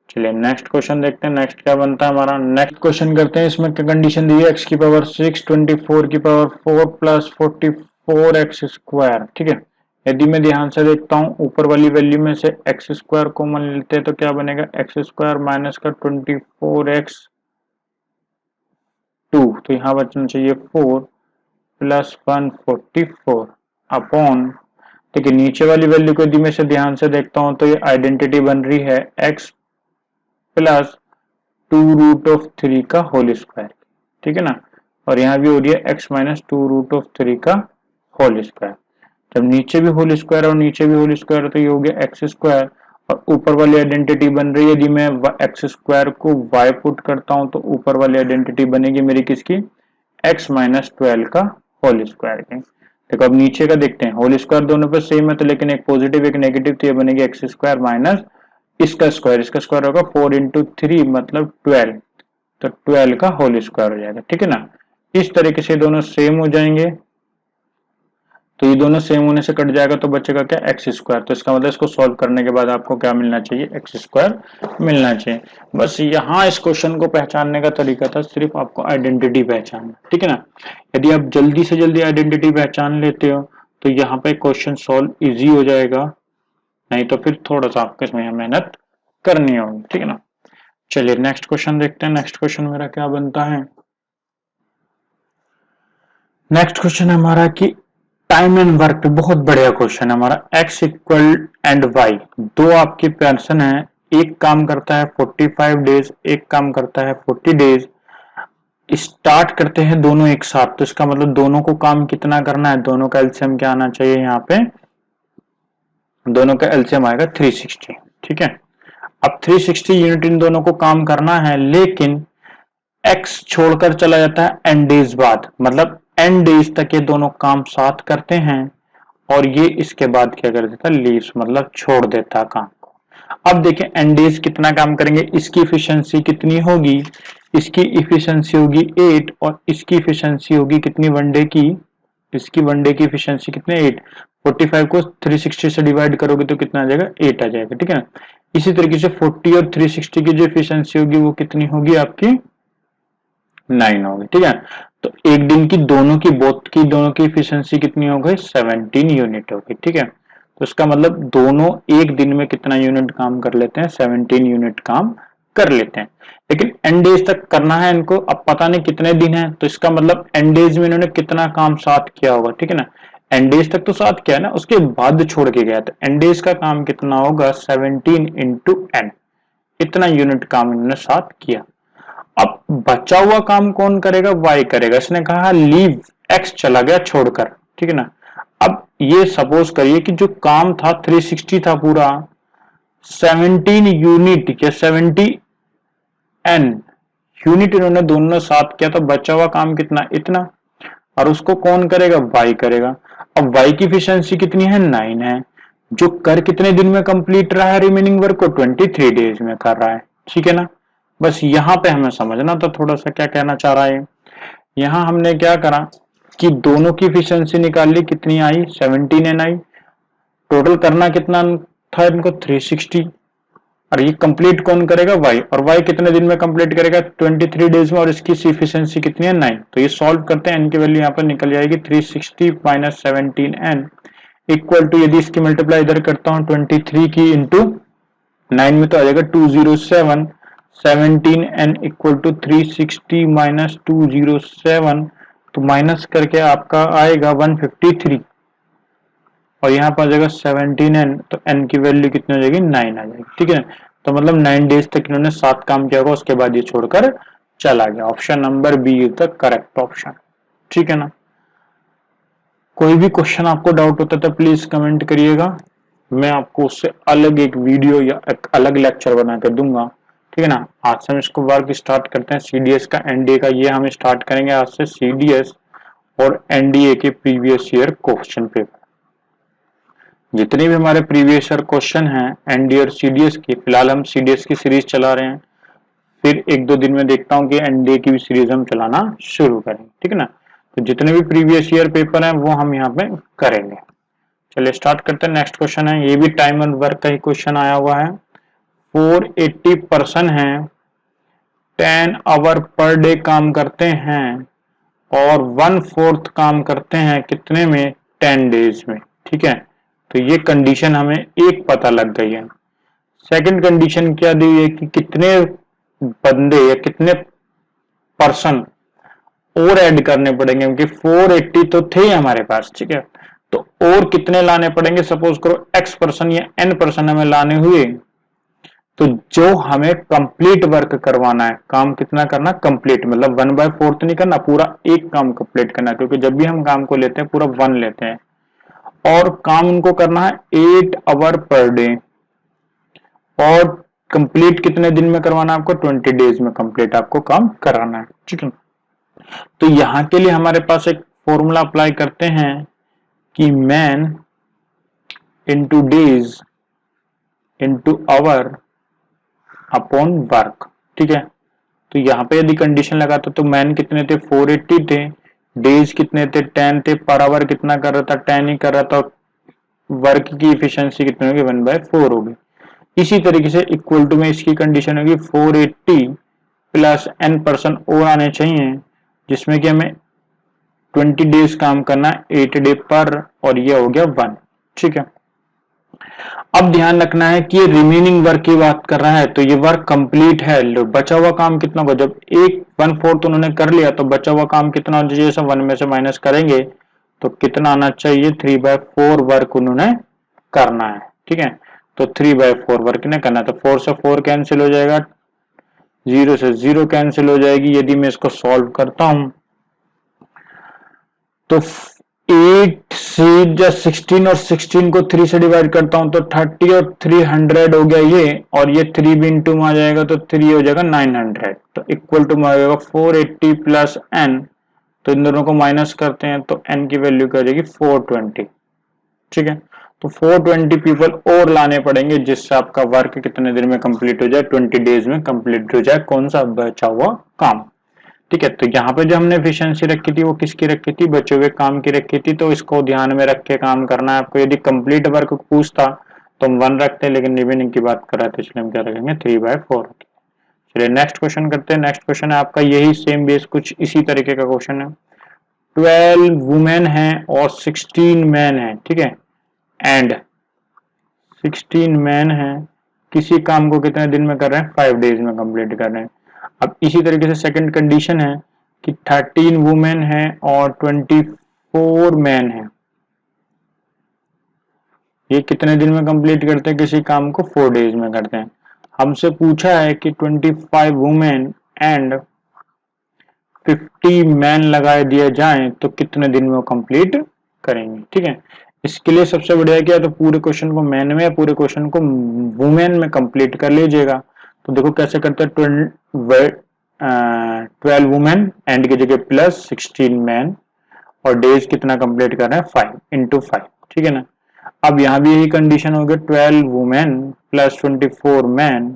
चलिए नेक्स्ट क्वेश्चन देखते हैं, नेक्स्ट क्या बनता है हमारा। नेक्स्ट क्वेश्चन करते हैं, इसमें क्या कंडीशन दी है, x की पावर 6 24 की पावर 4 प्लस 44 एक्स स्क्वायर। ठीक है, यदि मैं ध्यान से देखता हूँ ऊपर वाली वैल्यू में से एक्स स्क्वायर कॉमन लेते हैं तो क्या बनेगा, एक्स स्क्वायर माइनस का 24x 2, तो यहाँ बचना चाहिए 4 प्लस 144 अपॉन, देखिए नीचे वाली वैल्यू को यदि मैं से ध्यान से देखता हूं तो ये आइडेंटिटी बन रही है x प्लस 2√3 का होल स्क्वायर, ठीक है ना। और यहाँ भी हो रही है x माइनस 2√3 का होल स्क्वायर। जब नीचे भी होल स्क्वायर और नीचे भी होल स्क्वायर तो ये हो गया एक्स स्क्वायर, और ऊपर वाली आइडेंटिटी बन रही है, यदि मैं एक्स स्क्वायर को y पुट करता हूं तो ऊपर वाली आइडेंटिटी बनेगी मेरी किसकी, x माइनस 12 का होल स्क्वायर की। देखो अब नीचे का देखते हैं, होल स्क्वायर दोनों पे सेम है तो लेकिन एक पॉजिटिव एक नेगेटिव, तो ये बनेगी एक्स स्क्वायर माइनस इसका स्क्वायर होगा 4 इंटू 3 मतलब 12, तो 12 का होल स्क्वायर हो जाएगा, ठीक है ना। इस तरीके से दोनों सेम हो जाएंगे, तो ये दोनों सेम होने से कट जाएगा तो बचेगा क्या, एक्स स्क्वायर। तो इसका मतलब इसको सॉल्व करने के बाद आपको क्या मिलना चाहिए, एक्स स्क्वायर मिलना चाहिए। बस यहाँ इस क्वेश्चन को पहचानने का तरीका था, सिर्फ आपको आइडेंटिटी पहचानना, ठीक है ना। यदि आप जल्दी से जल्दी आइडेंटिटी पहचान लेते हो तो यहाँ पे क्वेश्चन सॉल्व इजी हो जाएगा, नहीं तो फिर थोड़ा सा आपको इसमें मेहनत करनी होगी, ठीक है ना। चलिए नेक्स्ट क्वेश्चन देखते हैं। नेक्स्ट क्वेश्चन मेरा क्या बनता है, नेक्स्ट क्वेश्चन हमारा कि टाइम एंड वर्क पे बहुत बढ़िया क्वेश्चन है हमारा। x इक्वल एंड y, दो आपके पर्सन है, एक काम करता है 45 डेज, एक काम करता है 40 डेज। स्टार्ट करते हैं दोनों एक साथ, तो इसका मतलब दोनों को काम कितना करना है, दोनों का एलसीएम क्या आना चाहिए, यहाँ पे दोनों का एलसीएम आएगा 360, ठीक है। अब 360 यूनिट इन दोनों को काम करना है, लेकिन x छोड़कर चला जाता है n डेज बाद, मतलब n डेज तक ये दोनों काम साथ करते हैं, और ये इसके बाद क्या कर देता, लीव्स मतलब छोड़ देता काम को। अब देखें n डेज कितना काम करेंगे, इसकी इफिशिएंसी कितनी होगी, इसकी इफिशिएंसी होगी 8 और इसकी इफिशिएंसी होगी कितनी, वन डे की, इसकी वन डे की इफिशिएंसी कितने 8, 45 को 360 से डिवाइड करोगे तो कितना आ जाएगा, 8 आ जाएगा, ठीक है ना। इसी तरीके से 40 और 360 की जो इफिशिएंसी होगी वो कितनी होगी आपकी 9 होगी, ठीक है। तो एक दिन की दोनों की इफिशिएंसी कितनी हो गई, 17 यूनिट होगी, ठीक है। तो इसका मतलब दोनों एक दिन में कितना यूनिट काम कर लेते हैं, 17 यूनिट काम कर लेते हैं। लेकिन एन डेज तक करना है इनको, अब पता नहीं कितने दिन है, तो इसका मतलब एन डेज में इन्होंने कितना काम साथ किया होगा, ठीक है ना। एन डेज तक तो साथ किया ना, उसके बाद छोड़ के गया, तो एन डेज का काम कितना होगा 17 इंटू एन, इतना यूनिट काम इन्होंने साथ किया। अब बचा हुआ काम कौन करेगा, वाई करेगा। इसने कहा लीव, एक्स चला गया छोड़कर, ठीक है ना। अब ये सपोज करिए कि जो काम था 360 था पूरा, 17 यूनिट या 70 एन यूनिट इन्होंने दोनों साथ किया, तो बचा हुआ काम कितना, इतना, और उसको कौन करेगा, वाई करेगा। अब वाई की एफिशिएंसी कितनी है, 9 है, जो कर कितने दिन में कंप्लीट रहा है, रिमेनिंग वर्क को 23 डेज में कर रहा है, ठीक है ना। बस यहाँ पे हमें समझना था थोड़ा सा क्या कहना चाह रहा है। यहाँ हमने क्या करा कि दोनों की एफिशिएंसी निकाल ली, कितनी आई 17 एन आई, टोटल करना कितना था इनको 360, और ये कंप्लीट कौन करेगा, वाई, और वाई कितने दिन में कंप्लीट करेगा 23 डेज में, और इसकी एफिशिएंसी कितनी है 9। तो ये सॉल्व करते हैं, एन की वैल्यू यहाँ पर निकल जाएगी 360 माइनस 17 एन इक्वल टू, यदि इसकी मल्टीप्लाई इधर करता हूँ 23 की इंटू 9 में तो आ जाएगा 207, 17 एन इक्वल टू 360 माइनस 207, तो माइनस करके आपका आएगा 153, और यहाँ पर आ जाएगा 17 एन, तो एन की वैल्यू कितनी हो जाएगी 9 आ जाएगी, ठीक है। तो मतलब 9 डेज तक इन्होंने 7 काम किया होगा, उसके बाद ये छोड़कर चला गया। Option number b is the correct option, ठीक है ना। कोई भी क्वेश्चन आपको डाउट होता है तो प्लीज कमेंट करिएगा, मैं आपको उससे अलग एक वीडियो या एक अलग लेक्चर बना कर दूंगा, ठीक है ना। आज से हम इसको वर्क स्टार्ट करते हैं, सीडीएस का एनडीए का, ये हम स्टार्ट करेंगे आज से सीडीएस और एनडीए के प्रीवियस ईयर क्वेश्चन पेपर। जितने भी हमारे प्रीवियस ईयर क्वेश्चन हैं एनडीए और सीडीएस की, फिलहाल हम सीडीएस की सीरीज चला रहे हैं, फिर एक दो दिन में देखता हूँ कि एनडीए की भी सीरीज हम चलाना शुरू करेंगे, ठीक है ना। तो जितने भी प्रीवियस ईयर पेपर हैं वो हम यहाँ पे करेंगे। चलिए स्टार्ट करते हैं। नेक्स्ट क्वेश्चन है, ये भी टाइम एंड वर्क का ही क्वेश्चन आया हुआ है। 480 पर्सन है, 10 आवर पर डे काम करते हैं और 1/4 काम करते हैं कितने में, 10 डेज में, ठीक है। तो ये कंडीशन हमें एक पता लग गई है। सेकंड कंडीशन क्या दी है कि कितने बंदे या कितने पर्सन और ऐड करने पड़ेंगे, क्योंकि 480 तो थे हमारे पास, ठीक है। तो और कितने लाने पड़ेंगे, सपोज करो x पर्सन या n पर्सन हमें लाने हुए, तो जो हमें कंप्लीट वर्क करवाना है, काम कितना करना, कंप्लीट, मतलब 1/4 तो नहीं करना, पूरा एक काम कंप्लीट करना, क्योंकि जब भी हम काम को लेते हैं पूरा 1 लेते हैं, और काम उनको करना है 8 आवर पर डे, और कंप्लीट कितने दिन में करवाना है आपको, 20 डेज में कंप्लीट आपको काम कराना है, ठीक है। तो यहां के लिए हमारे पास एक फॉर्मूला अप्लाई करते हैं कि man into days into hour upon work, ठीक है। तो यहाँ पे यदि कंडीशन लगाते तो मैन कितने थे, 480 थे, डेज कितने थे, 10 थे, पर आवर कितना कर रहा था, 10 ही कर रहा था, वर्क की इफिशियंसी कितनी होगी, 1/4 होगी। इसी तरीके से इक्वल टू में इसकी कंडीशन होगी 480 प्लस n पर्सन और आने चाहिए, जिसमें कि हमें 20 डेज काम करना है 8 डे पर, और ये हो गया 1, ठीक है। अब ध्यान रखना है कि ये रिमेनिंग वर्क की बात कर रहा है, तो ये वर्क कंप्लीट है, बचा हुआ काम कितना होगा, जब 1/4 उन्होंने कर लिया तो बचा हुआ काम कितना होना चाहिए, 1 में से माइनस करेंगे तो कितना आना चाहिए, 3/4 वर्क उन्होंने करना है, ठीक है। तो 3/4 वर्क ने करना है, तो 4 से 4 कैंसिल हो जाएगा, 0 से 0 कैंसिल हो जाएगी। यदि मैं इसको सॉल्व करता हूं तो 8 से जब 16 और 16 को 3 से डिवाइड करता हूं तो 30 और 300 हो गया ये, और ये 3 भी इंटू में आ जाएगा तो 3 हो जाएगा 900, तो इक्वल टू में आ जाएगा 480 प्लस n, तो इन दोनों को माइनस करते हैं तो n की वैल्यू क्या हो जाएगी 420, ठीक है। तो 420 पीपल और लाने पड़ेंगे जिससे आपका वर्क कितने दिन में कंप्लीट हो जाए, 20 डेज में कंप्लीट हो जाए कौन सा बचा हुआ काम, ठीक है। तो यहाँ पे जो हमने एफिशिएंसी रखी थी वो किसकी रखी थी, बचे हुए काम की रखी थी, तो इसको ध्यान में रख के काम करना है आपको। यदि कंप्लीट वर्क पूछता तो हम 1 रखते हैं, लेकिन रिमेनिंग की बात कर रहा था इसलिए हम क्या रखेंगे 3/4। चलिए नेक्स्ट क्वेश्चन करते हैं। नेक्स्ट क्वेश्चन है आपका यही सेम बेस, कुछ इसी तरीके का क्वेश्चन है। 12 वुमेन है और 16 मैन है, ठीक है, एंड 16 मैन है, किसी काम को कितने दिन में कर रहे हैं, 5 डेज में कंप्लीट कर रहे हैं। अब इसी तरीके से सेकंड कंडीशन है कि 13 वुमेन है और 24 मैन है, ये कितने दिन में कंप्लीट करते हैं, किसी काम को 4 डेज में करते हैं। हमसे पूछा है कि 25 वुमेन एंड 50 मैन लगाए दिए जाएं तो कितने दिन में वो कंप्लीट करेंगे, ठीक है। इसके लिए सबसे बढ़िया क्या है, तो पूरे क्वेश्चन को मैन में या पूरे क्वेश्चन को वुमेन में कंप्लीट कर लीजिएगा। तो देखो कैसे करते हैं, 12 वुमेन एंड की जगह प्लस 16 मैन, और डेज कितना कंप्लीट कर रहे हैं 5 इंटू 5, ठीक है ना। अब यहाँ भी यही कंडीशन हो गया, 12 वुमेन प्लस 24 मैन,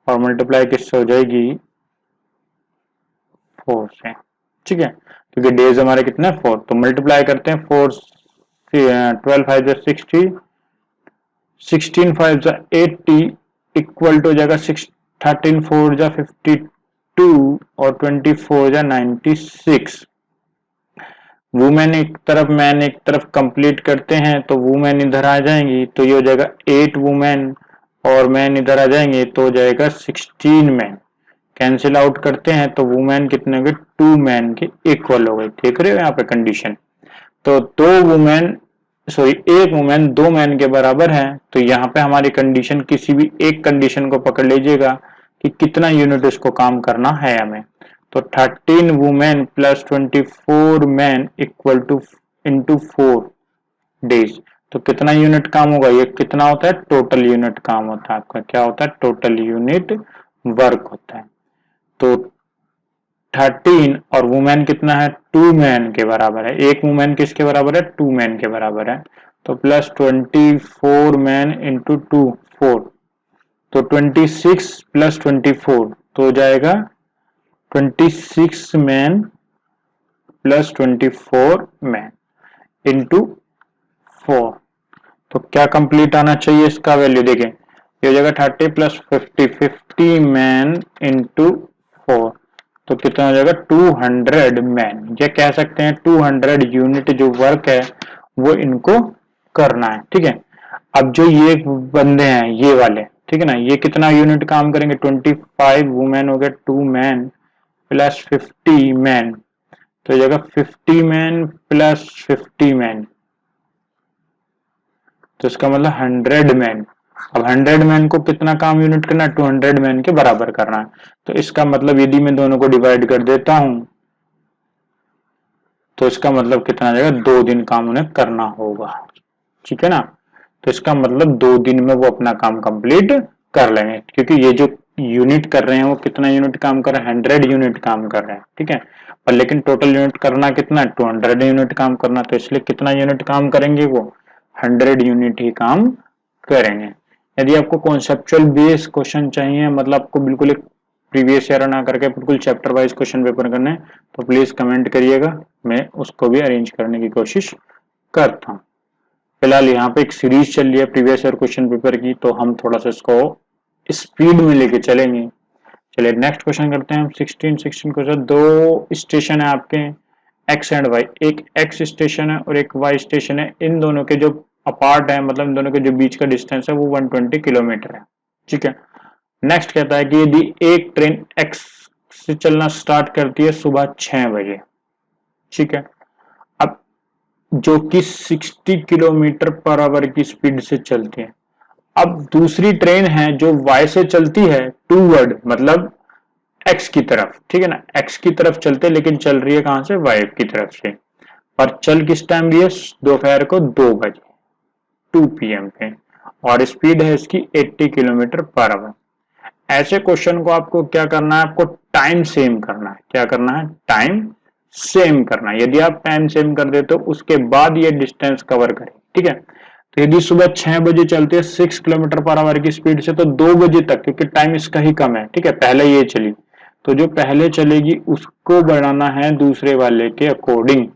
और मल्टीप्लाई किससे हो जाएगी 4 से, ठीक है, क्योंकि डेज हमारे कितने 4, तो मल्टीप्लाई करते हैं 4 12 5 60, 16 5 80 इक्वल टू हो जाएगा 13 4 52 और 24 96। वुमेन एक तरफ मैन एक तरफ कंप्लीट करते हैं तो वुमेन इधर आ जाएंगी, तो ये हो जाएगा 8 वुमेन, और मैन इधर आ जाएंगे तो हो जाएगा 16 मैन। कैंसिल आउट करते हैं तो वुमेन कितने हो गए, 2 मैन के इक्वल हो गए, देख रहे हो यहाँ पे कंडीशन। तो 1 वुमेन 2 मैन के बराबर है, तो यहाँ पे हमारी कंडीशन किसी भी एक कंडीशन को पकड़ लीजिएगा कि कितना यूनिट इसको काम करना है हमें। तो 13 women plus 24 man equal two into 4 days, तो कितना यूनिट काम होगा, ये कितना होता है, टोटल यूनिट काम होता है आपका, क्या होता है, टोटल यूनिट वर्क होता है। तो 13 और वुमेन कितना है, 2 मैन के बराबर है, एक वुमेन किसके बराबर है, 2 मैन के बराबर है, तो प्लस 24 मैन इंटू 2 4, तो 26 प्लस 24 तो हो जाएगा 26 मैन प्लस 24 मैन इंटू 4, तो क्या कंप्लीट आना चाहिए इसका वैल्यू, देखें ये हो जाएगा 30 प्लस 50 मैन इंटू 4, तो कितना हो जाएगा 200 मैन, या कह सकते हैं 200 यूनिट जो वर्क है वो इनको करना है, ठीक है। अब जो ये बंदे हैं ये वाले, ठीक है ना, ये कितना यूनिट काम करेंगे, 25 वुमेन हो गया, 2 मैन प्लस 50 मैन, तो जगह 50 मैन प्लस 50 मैन, तो इसका मतलब 100 मैन, अब 100 मैन को कितना काम यूनिट करना है, 200 मैन के बराबर करना है। तो इसका मतलब यदि मैं दोनों को डिवाइड कर देता हूं तो इसका मतलब कितना आ जाएगा, 2 दिन काम उन्हें करना होगा, ठीक है ना। तो इसका मतलब 2 दिन में वो अपना काम कंप्लीट कर लेंगे, क्योंकि ये जो यूनिट कर रहे हैं वो कितना यूनिट काम कर रहे हैं, 100 यूनिट काम कर रहे हैं, ठीक है। पर लेकिन टोटल यूनिट करना कितना है, 200 यूनिट काम करना, तो इसलिए कितना यूनिट काम करेंगे वो, 100 यूनिट ही काम करेंगे। यदि आपको कॉन्सेप्चुअल बेस क्वेश्चन चाहिए, मतलब आपको बिल्कुल एक प्रीवियस ईयर ना करके बिल्कुल चैप्टर वाइज क्वेश्चन पेपर करने, तो प्लीज कमेंट करिएगा, मैं उसको भी अरेंज करने की कोशिश करता हूँ। फिलहाल यहाँ पे एक सीरीज चल रही है प्रीवियस ईयर क्वेश्चन पेपर की, तो हम थोड़ा सा इसको स्पीड में लेके चलेंगे। चलिए नेक्स्ट क्वेश्चन करते हैं हम। 16 क्वेश्चन, 2 स्टेशन है आपके एक्स एंड वाई, एक एक्स स्टेशन है और एक वाई स्टेशन है, इन दोनों के जो अपार्ट है, मतलब इन दोनों के जो बीच का डिस्टेंस है वो 120 किलोमीटर है, ठीक है। नेक्स्ट कहता है कि यदि एक ट्रेन एक्स से चलना स्टार्ट करती है सुबह 6 बजे, ठीक है, अब जो कि 60 किलोमीटर पर आवर की स्पीड से चलती है। अब दूसरी ट्रेन है जो वाई से चलती है टूवर्ड, मतलब एक्स की तरफ, ठीक है ना, एक्स की तरफ चलते, लेकिन चल रही है कहां से, वाई की तरफ से, पर चल किस टाइम रही है, दोपहर को 2 बजे 2 PM पे, और स्पीड है इसकी 80 किलोमीटर पर आवर। ऐसे क्वेश्चन को आपको क्या करना है, आपको टाइम सेम करना है। क्या करना है, टाइम सेम करना है। यदि आप टाइम सेम कर देते हो उसके बाद ये डिस्टेंस कवर करें, ठीक है। तो यदि सुबह 6 बजे चलते हैं 6 किलोमीटर पर आवर की स्पीड से, तो 2 बजे तक, क्योंकि टाइम इसका ही कम है, ठीक है, पहले ये चली, तो जो पहले चलेगी उसको बढ़ाना है दूसरे वाले के अकॉर्डिंग।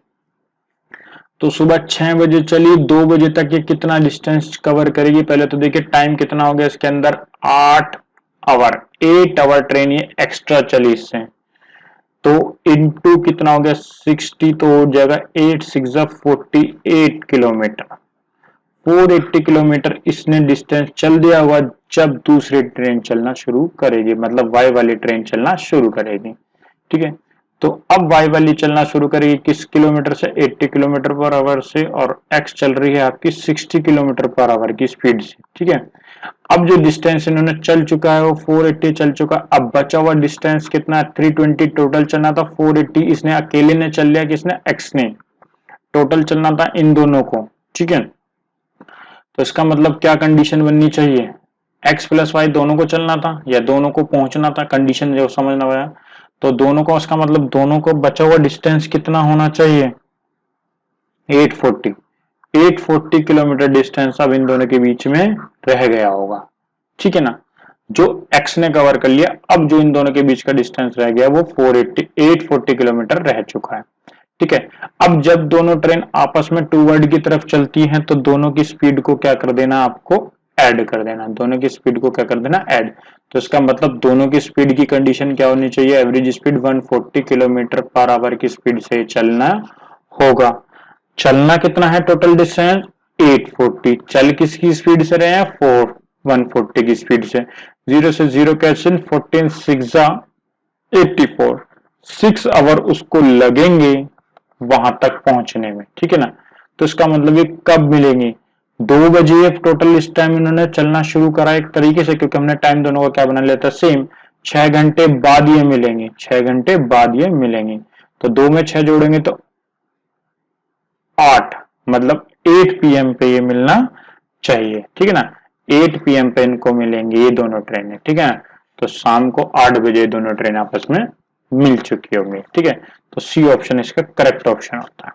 तो सुबह 6 बजे चली, 2 बजे तक ये कितना डिस्टेंस कवर करेगी, पहले तो देखिए टाइम कितना हो गया इसके अंदर, 8 आवर, 8 आवर ट्रेन ये एक्स्ट्रा चली इससे, तो इनटू कितना हो गया 60, तो हो जाएगा 8 6 48 किलोमीटर, 480 किलोमीटर इसने डिस्टेंस चल दिया हुआ जब दूसरी ट्रेन चलना शुरू करेगी, मतलब वाई वाली ट्रेन चलना शुरू करेगी, ठीक है। तो अब वाई वाली चलना शुरू करेगी किस किलोमीटर से, 80 किलोमीटर पर आवर से, और एक्स चल रही है आपकी 60 किलोमीटर पर आवर की स्पीड से, ठीक है। अब जो डिस्टेंस इन्होंने चल चुका है वो 480 चल चुका, अब बचा हुआ डिस्टेंस कितना है, 320 टोटल चलना था, 480 इसने अकेले ने चल लिया, किसने, एक्स ने, टोटल चलना था इन दोनों को, ठीक है। तो इसका मतलब क्या कंडीशन बननी चाहिए, एक्स प्लस वाई दोनों को चलना था या दोनों को पहुंचना था, कंडीशन जो समझना हुआ, तो दोनों को, उसका मतलब दोनों को बचा हुआ डिस्टेंस कितना होना चाहिए, 840 किलोमीटर डिस्टेंस अब इन दोनों के बीच में रह गया होगा, ठीक है ना, जो एक्स ने कवर कर लिया। अब जो इन दोनों के बीच का डिस्टेंस रह गया वो 840 किलोमीटर रह चुका है, ठीक है। अब जब दोनों ट्रेन आपस में टूवर्ड की तरफ चलती हैं तो दोनों की स्पीड को क्या कर देना, आपको ऐड कर देना, दोनों की स्पीड को क्या कर देना, ऐड। तो इसका मतलब दोनों की स्पीड की कंडीशन क्या होनी चाहिए, average speed 140 kilometre per hour की स्पीड से चलना होगा। चलना कितना है टोटल डिस्टेंस, 840, चल किसकी स्पीड से रहे हैं, 140 की स्पीड से, 0 से 0 कैंसिल, 14 6 84, 6 आवर उसको लगेंगे वहां तक पहुंचने में, ठीक है ना। तो इसका मतलब ये कब मिलेंगे, 2 बजे टोटल इस टाइम इन्होंने चलना शुरू करा एक तरीके से, क्योंकि हमने टाइम दोनों का क्या बना लिया था सेम, 6 घंटे बाद ये मिलेंगे, 6 घंटे बाद ये मिलेंगे, तो 2 में 6 जोड़ेंगे तो 8, मतलब 8 PM पे ये मिलना चाहिए, ठीक है ना, 8 PM पे इनको मिलेंगे ये दोनों ट्रेनें, ठीक है ना। तो शाम को 8 बजे दोनों ट्रेन आपस में मिल चुकी होंगी, ठीक है। तो सी ऑप्शन इसका करेक्ट ऑप्शन होता है।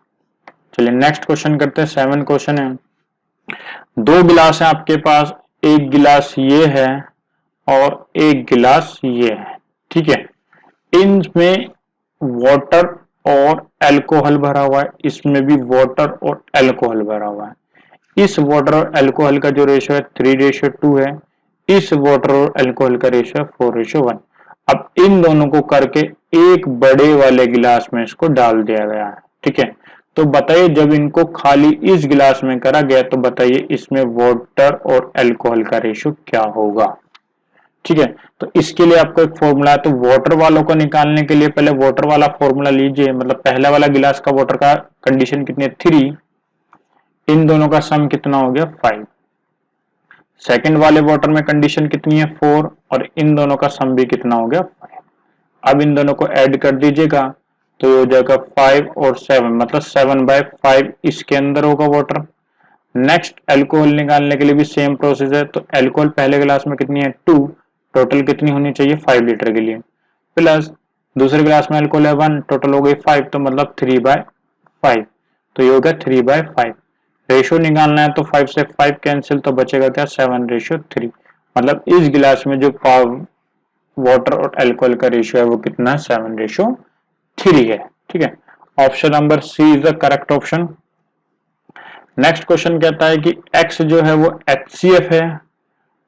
चलिए नेक्स्ट क्वेश्चन करते हैं, 7 क्वेश्चन है। 2 गिलास है आपके पास, एक गिलास ये है और एक गिलास ये है, ठीक है। इनमें वाटर और अल्कोहल भरा हुआ है, इसमें भी वाटर और अल्कोहल भरा हुआ है। इस वाटर और अल्कोहल का जो रेशियो है 3:2 है, इस वाटर और अल्कोहल का रेशियो है 4:1। अब इन दोनों को करके एक बड़े वाले गिलास में इसको डाल दिया गया है, ठीक है। तो बताइए जब इनको खाली इस गिलास में करा गया तो बताइए इसमें वाटर और अल्कोहल का रेशियो क्या होगा, ठीक है। तो इसके लिए आपको एक फॉर्मूला है, तो वाटर वालों को निकालने के लिए पहले वाटर वाला फॉर्मूला लीजिए, मतलब पहला वाला गिलास का वाटर का कंडीशन कितनी है 3, इन दोनों का सम कितना हो गया 5, सेकंड वाले वाटर में कंडीशन कितनी है 4 और इन दोनों का सम भी कितना हो गया 5। अब इन दोनों को ऐड कर दीजिएगा तो ये हो जाएगा 5 और 7 मतलब 7/5 इसके अंदर होगा वाटर। नेक्स्ट अल्कोहल निकालने के लिए भी सेम प्रोसेस है, तो अल्कोहल पहले गिलास में कितनी है 2, टोटल कितनी होनी चाहिए 5 लीटर के लिए, प्लस दूसरे गिलास में अल्कोहल है 1, टोटल हो गई 5 तो मतलब 3/5, तो ये हो गया 3/5। रेशियो निकालना है तो 5 से 5 कैंसिल तो बचेगा क्या 7:3, मतलब इस गिलास में जो वाटर और अल्कोहल का रेशियो है वो कितना है 7:3 है। ठीक है, option number C is the correct option. Next question कहता है कि x जो है वो HCF है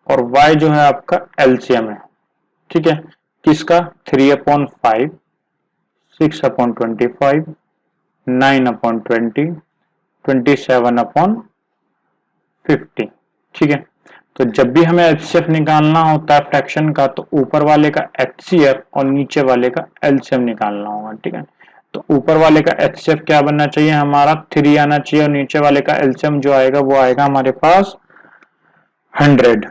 और y जो है आपका LCM है। ठीक है, किसका 3/5, 6/25, 9/20, 27/50। ठीक है, तो जब भी हमें HCF निकालना होता है फ्रैक्शन का तो ऊपर वाले का HCF और नीचे वाले का LCM निकालना होगा। ठीक है, तो ऊपर वाले का HCF क्या बनना चाहिए हमारा 3 आना चाहिए और नीचे वाले का LCM जो आएगा वो आएगा हमारे पास 100।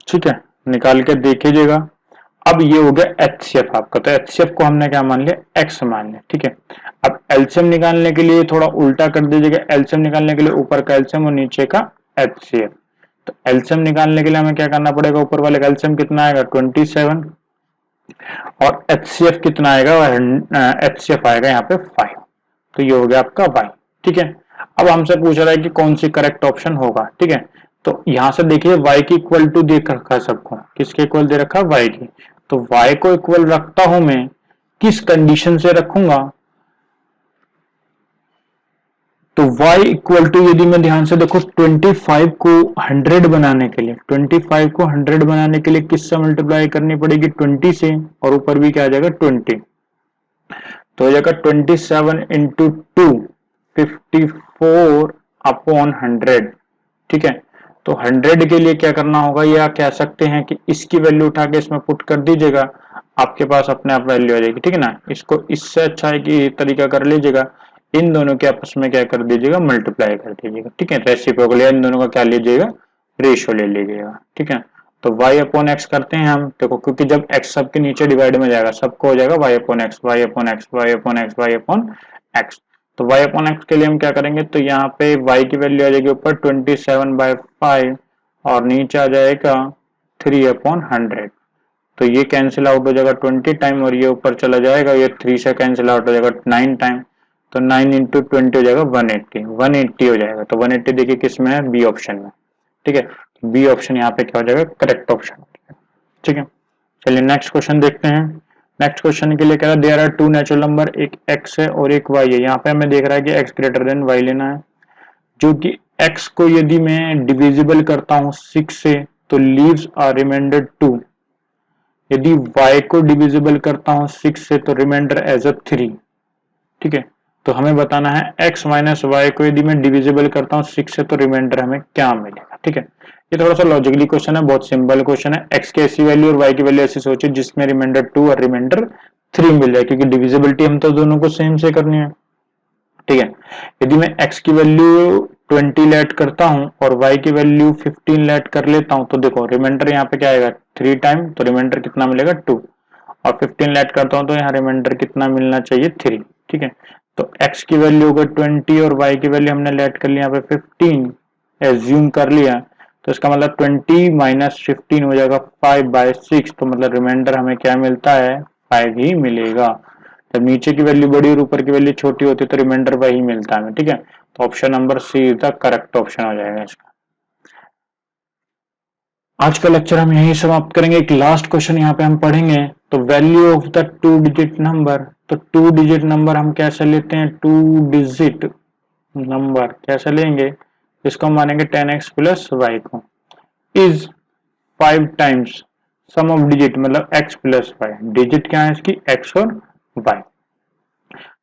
ठीक है, निकाल के देखिएगा। अब ये हो गया HCF आपका, तो HCF को हमने क्या मान लिया x मान लिया। ठीक है, अब LCM निकालने के लिए थोड़ा उल्टा कर दीजिएगा, LCM निकालने के लिए ऊपर का LCM और नीचे का HCF। तो LCM निकालने के लिए हमें क्या करना पड़ेगा, ऊपर वाले का LCM कितना आएगा 27 और HCF कितना आएगा, HCF आएगा यहाँ पे 5, तो ये हो गया आपका y। ठीक है, अब हमसे पूछ रहा है कि कौन सी करेक्ट ऑप्शन होगा। ठीक है, तो यहां से देखिए y की इक्वल टू दे रखा है सबको, किसके इक्वल दे रखा है y की, तो y को इक्वल रखता हूं मैं किस कंडीशन से रखूंगा, तो y इक्वल टू यदि मैं ध्यान से देखो 25 को 100 बनाने के लिए, 25 को 100 बनाने के लिए किससे मल्टीप्लाई करनी पड़ेगी 20 से और ऊपर भी क्या आ जाएगा 20, तो हो जाएगा 27 इंटू 2 54/100। ठीक है, तो 100 के लिए क्या करना होगा, या कह सकते हैं कि इसकी वैल्यू उठा के इसमें पुट कर दीजिएगा, आपके पास अपने आप वैल्यू आ जाएगी। ठीक है ना, इसको इससे अच्छा है कि तरीका कर लीजिएगा, इन दोनों के आपस में क्या कर दीजिएगा मल्टीप्लाई कर दीजिएगा। ठीक है, रेसिप्रोकल इन दोनों का क्या लीजिएगा रेशियो ले लीजिएगा। ठीक है, तो y/x करते हैं हम, देखो क्योंकि जब x सबके नीचे डिवाइड में जाएगा सबको हो जाएगा y/x y/x y/x y/x। तो y/x के लिए हम क्या करेंगे, तो यहाँ पे y की वैल्यू आ जाएगी ऊपर 27/5 और नीचे आ जाएगा 3/100, तो ये कैंसिल आउट हो जाएगा 20 टाइम और ये ऊपर चला जाएगा, ये 3 से कैंसिल आउट हो जाएगा 9 टाइम, तो 9 इंटू 20 हो जाएगा 180 हो जाएगा। तो 180 देखिए किस में है, बी ऑप्शन में। ठीक है, बी ऑप्शन यहाँ पे क्या हो जाएगा करेक्ट ऑप्शन। ठीक है, चलिए नेक्स्ट क्वेश्चन देखते हैं। नेक्स्ट क्वेश्चन के लिए कह रहा है देयर आर 2 नेचुरल नंबर, एक x है और एक y है। यहाँ पे हमें देख रहा है कि x ग्रेटर देन y लेना है, जो कि x को यदि मैं डिविजिबल करता हूँ 6 से तो लीव्स आर रिमाइंडर 2, यदि y को डिविजिबल करता हूँ 6 से तो रिमाइंडर एज अ 3। ठीक है, तो हमें बताना है x माइनस वाई को यदि मैं डिविजिबल करता हूँ 6 से तो रिमाइंडर हमें क्या मिलेगा। ठीक है, ये थोड़ा सा लॉजिकली क्वेश्चन है, बहुत सिंपल क्वेश्चन है। x की ऐसी वैल्यू और y की वैल्यू ऐसी सोचिए जिसमें रिमाइंडर 2 और रिमाइंडर 3 मिल जाए, क्योंकि डिविजिबिलिटी हम तो दोनों को सेम से करनी है। ठीक है, यदि मैं x की वैल्यू 20 लेट करता हूं और y की वैल्यू 15 लेट कर लेता हूं, तो देखो रिमाइंडर यहाँ पे क्या आएगा 3 टाइम, तो रिमाइंडर कितना मिलेगा 2, और 15 लेट करता हूं तो यहाँ रिमाइंडर कितना मिलना चाहिए 3। ठीक है, तो x की वैल्यू होगा 20 और y की वैल्यू हमने लेट कर लिया यहाँ पे 15 एज्यूम कर लिया, तो इसका मतलब 20 माइनस 15 हो जाएगा 5/6, तो मतलब रिमाइंडर हमें क्या मिलता है 5 ही मिलेगा। जब नीचे की वैल्यू बड़ी और ऊपर की वैल्यू छोटी होती है तो रिमाइंडर वही मिलता है हमें। ठीक है, तो option number C is the correct option हो जाएगा इसका। आज का लेक्चर हम यही समाप्त करेंगे, एक लास्ट क्वेश्चन यहाँ पे हम पढ़ेंगे, तो value of the 2 digit number, तो 2 डिजिट नंबर हम कैसे लेते हैं, 2 डिजिट नंबर कैसे लेंगे, इसको हम मानेंगे 10x प्लस y को is 5 times sum of digit, मतलब x प्लस y, डिजिट क्या है इसकी x और y,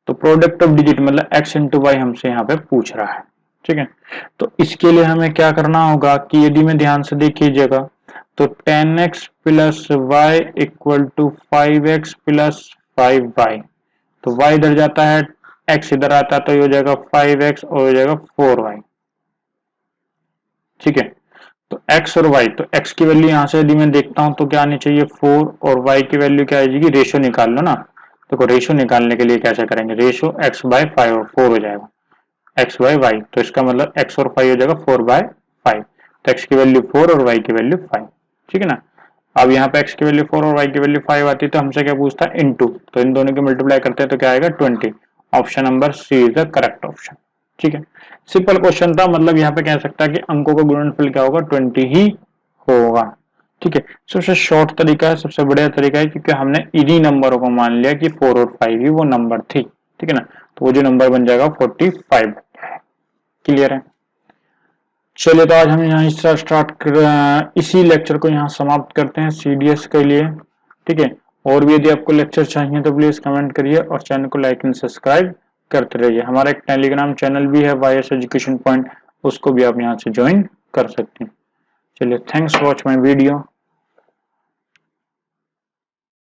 तो प्रोडक्ट ऑफ डिजिट मतलब x इंटू वाई हमसे यहाँ पे पूछ रहा है। ठीक है, तो इसके लिए हमें क्या करना होगा कि यदि मैं ध्यान से देखिएगा तो 10x plus y equal to 5x plus 5y, तो y इधर जाता है x इधर आता है तो ये हो जाएगा 5x और हो जाएगा 4y। ठीक है, तो x और y, तो x की वैल्यू यहाँ से यदि मैं देखता हूँ तो क्या आनी चाहिए 4 और y की वैल्यू क्या आ जाएगी, रेशो निकाल लो ना। देखो रेशो निकालने के लिए कैसे करेंगे, रेशो x बाय 5 और 4 हो जाएगा x बाय y, तो इसका मतलब x और 5 हो जाएगा 4 बाय 5, तो x की वैल्यू 4 और y की वैल्यू 5, ठीक है ना। अब यहाँ पे x की वैल्यू 4 और y की वैल्यू 5 आती है तो हमसे क्या पूछता है इनटू, तो इन दोनों की मल्टीप्लाई करते हैं तो क्या आएगा 20। Option number C is the correct option, ठीक है। सिंपल क्वेश्चन था, मतलब यहाँ पे कह सकता है कि अंकों का गुणनफल क्या होगा 20 ही होगा, ठीक है। सबसे शॉर्ट तरीका है, सबसे बढ़िया तरीका है, क्योंकि हमने इन्हीं नंबरों को मान लिया कि 4 और 5 ही वो नंबर थी, ठीक है ना। तो वो जो नंबर बन जाएगा 45, क्लियर है। चलिए तो आज हम यहाँ इसी लेक्चर को यहाँ समाप्त करते हैं CDS के लिए, ठीक है। और भी यदि आपको लेक्चर चाहिए तो प्लीज कमेंट करिए और चैनल को लाइक एंड सब्सक्राइब करते रहिए। हमारा एक टेलीग्राम चैनल भी है YS एजुकेशन पॉइंट, उसको भी आप यहाँ से ज्वाइन कर सकते हैं। चलिए, thanks for watch my video.